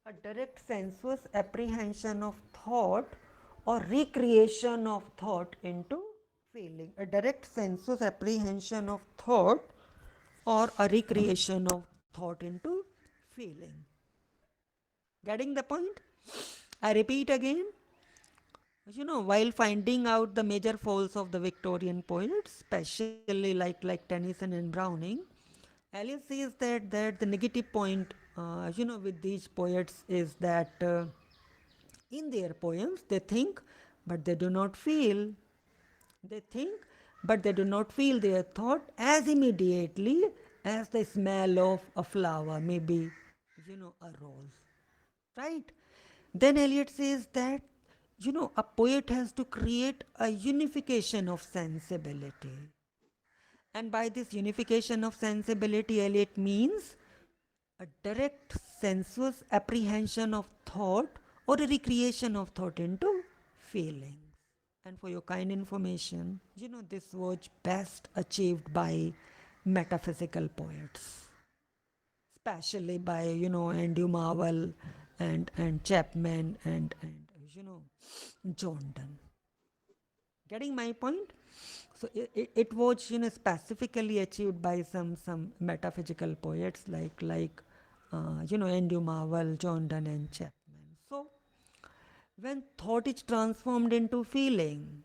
a direct sensuous apprehension of thought or recreation of thought into feeling. A direct sensuous apprehension of thought or a recreation of thought into feeling. Getting the point? I repeat again. While finding out the major faults of the Victorian poets, especially like Tennyson and Browning, Alice says that the negative point, with these poets is that in their poems they think, but they do not feel. They think, but they do not feel their thought as immediately as the smell of a flower, maybe, a rose. Right? Then Eliot says that, a poet has to create a unification of sensibility. And by this unification of sensibility, Eliot means a direct sensuous apprehension of thought or a recreation of thought into feelings. And for your kind information, this was best achieved by metaphysical poets, especially by, Andrew Marvell and Chapman and John Donne. Getting my point? So it was specifically achieved by some metaphysical poets like Andrew Marvell, John Donne, and Chapman. So when thought is transformed into feeling,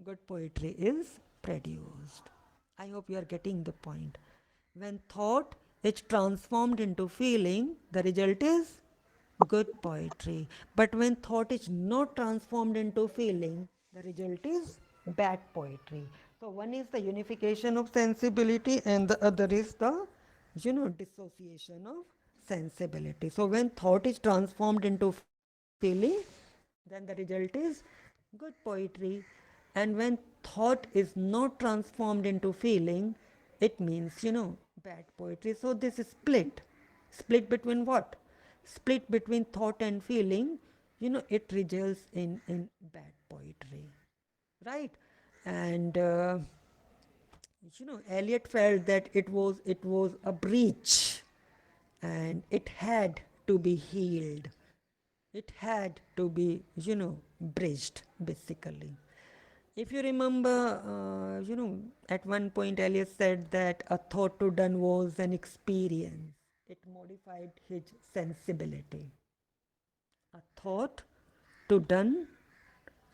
good poetry is produced. I hope you are getting the point. When thought is transformed into feeling, the result is good poetry. But when thought is not transformed into feeling, the result is bad poetry. So one is the unification of sensibility and the other is the dissociation of sensibility. So when thought is transformed into feeling, then the result is good poetry. And when thought is not transformed into feeling, it means bad poetry. So this is split between what? Split between thought and feeling, it results in bad poetry, right? And Eliot felt that it was a breach, and it had to be healed. It had to be bridged, basically. If you remember, at one point Eliot said that a thought to done was an experience. It modified his sensibility. A thought to done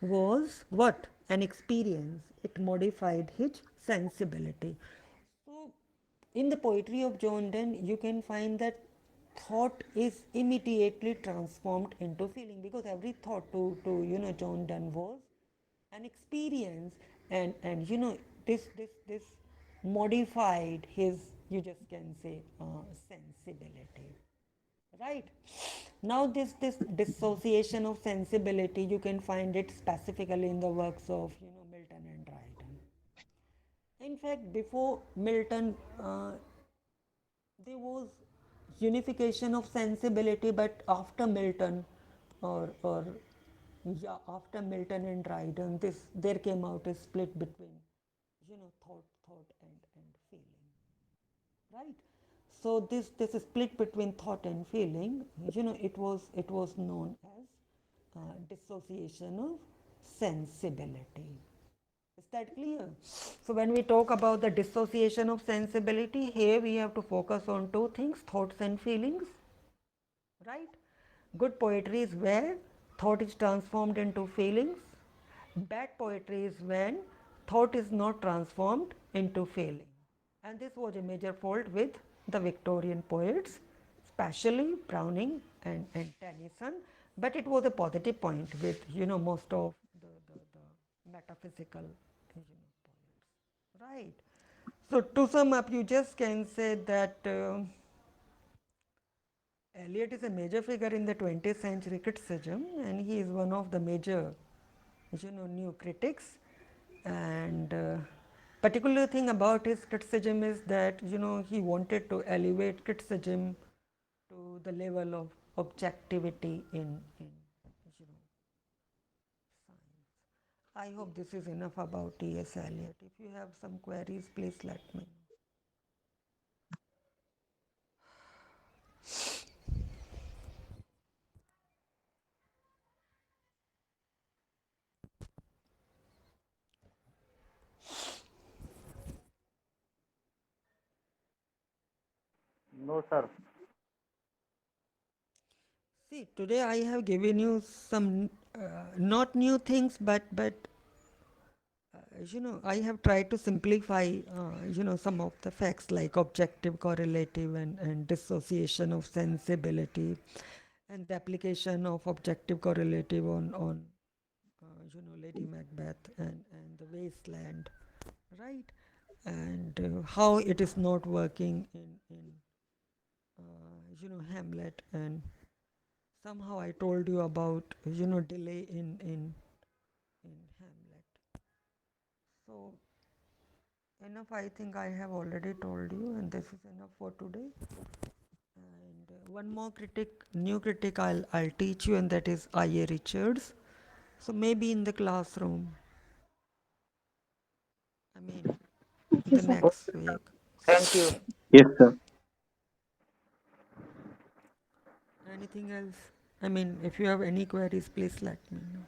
was what? An experience. It modified his sensibility. So, in the poetry of John Donne, you can find that thought is immediately transformed into feeling, because every thought to John Donne was an experience, and this modified his, you just can say, sensibility, right? Now this dissociation of sensibility, you can find it specifically in the works of, Milton and Dryden. In fact, before Milton, there was unification of sensibility, but after Milton, or yeah, after Milton and Dryden, this there came out a split between, thought and feeling, right? So this split between thought and feeling, it was known as dissociation of sensibility. Is that clear? So when we talk about the dissociation of sensibility, here we have to focus on two things: thoughts and feelings, right? Good poetry is where thought is transformed into feelings. Bad poetry is when thought is not transformed into feeling. And this was a major fault with the Victorian poets, especially Browning and Tennyson. But it was a positive point with, most of the metaphysical, poets. Right. So to sum up, you just can say that Eliot is a major figure in the 20th century criticism, and he is one of the major, new critics. And particular thing about his criticism is that, he wanted to elevate criticism to the level of objectivity in science. I hope this is enough about T.S. Eliot. If you have some queries, please let me know. No, sir. See, today I have given you some not new things, but I have tried to simplify, some of the facts like objective, correlative, and dissociation of sensibility, and the application of objective correlative on Lady Macbeth and the wasteland, right? And how it is not working in Hamlet, and somehow I told you about, delay in Hamlet. So enough, I think I have already told you, and this is enough for today. And one more new critic I'll teach you, and that is I.A. Richards. So maybe in the classroom, I mean, the next week. Thank you. Yes, sir. Anything else? I mean, if you have any queries, please let me know.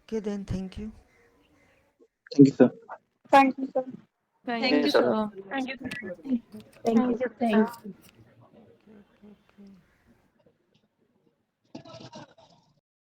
Okay, then, thank you. Thank you, sir. Thank you, sir. Thank Thank you, you, sir. sir. Thank you. Thank you. Thank you, sir.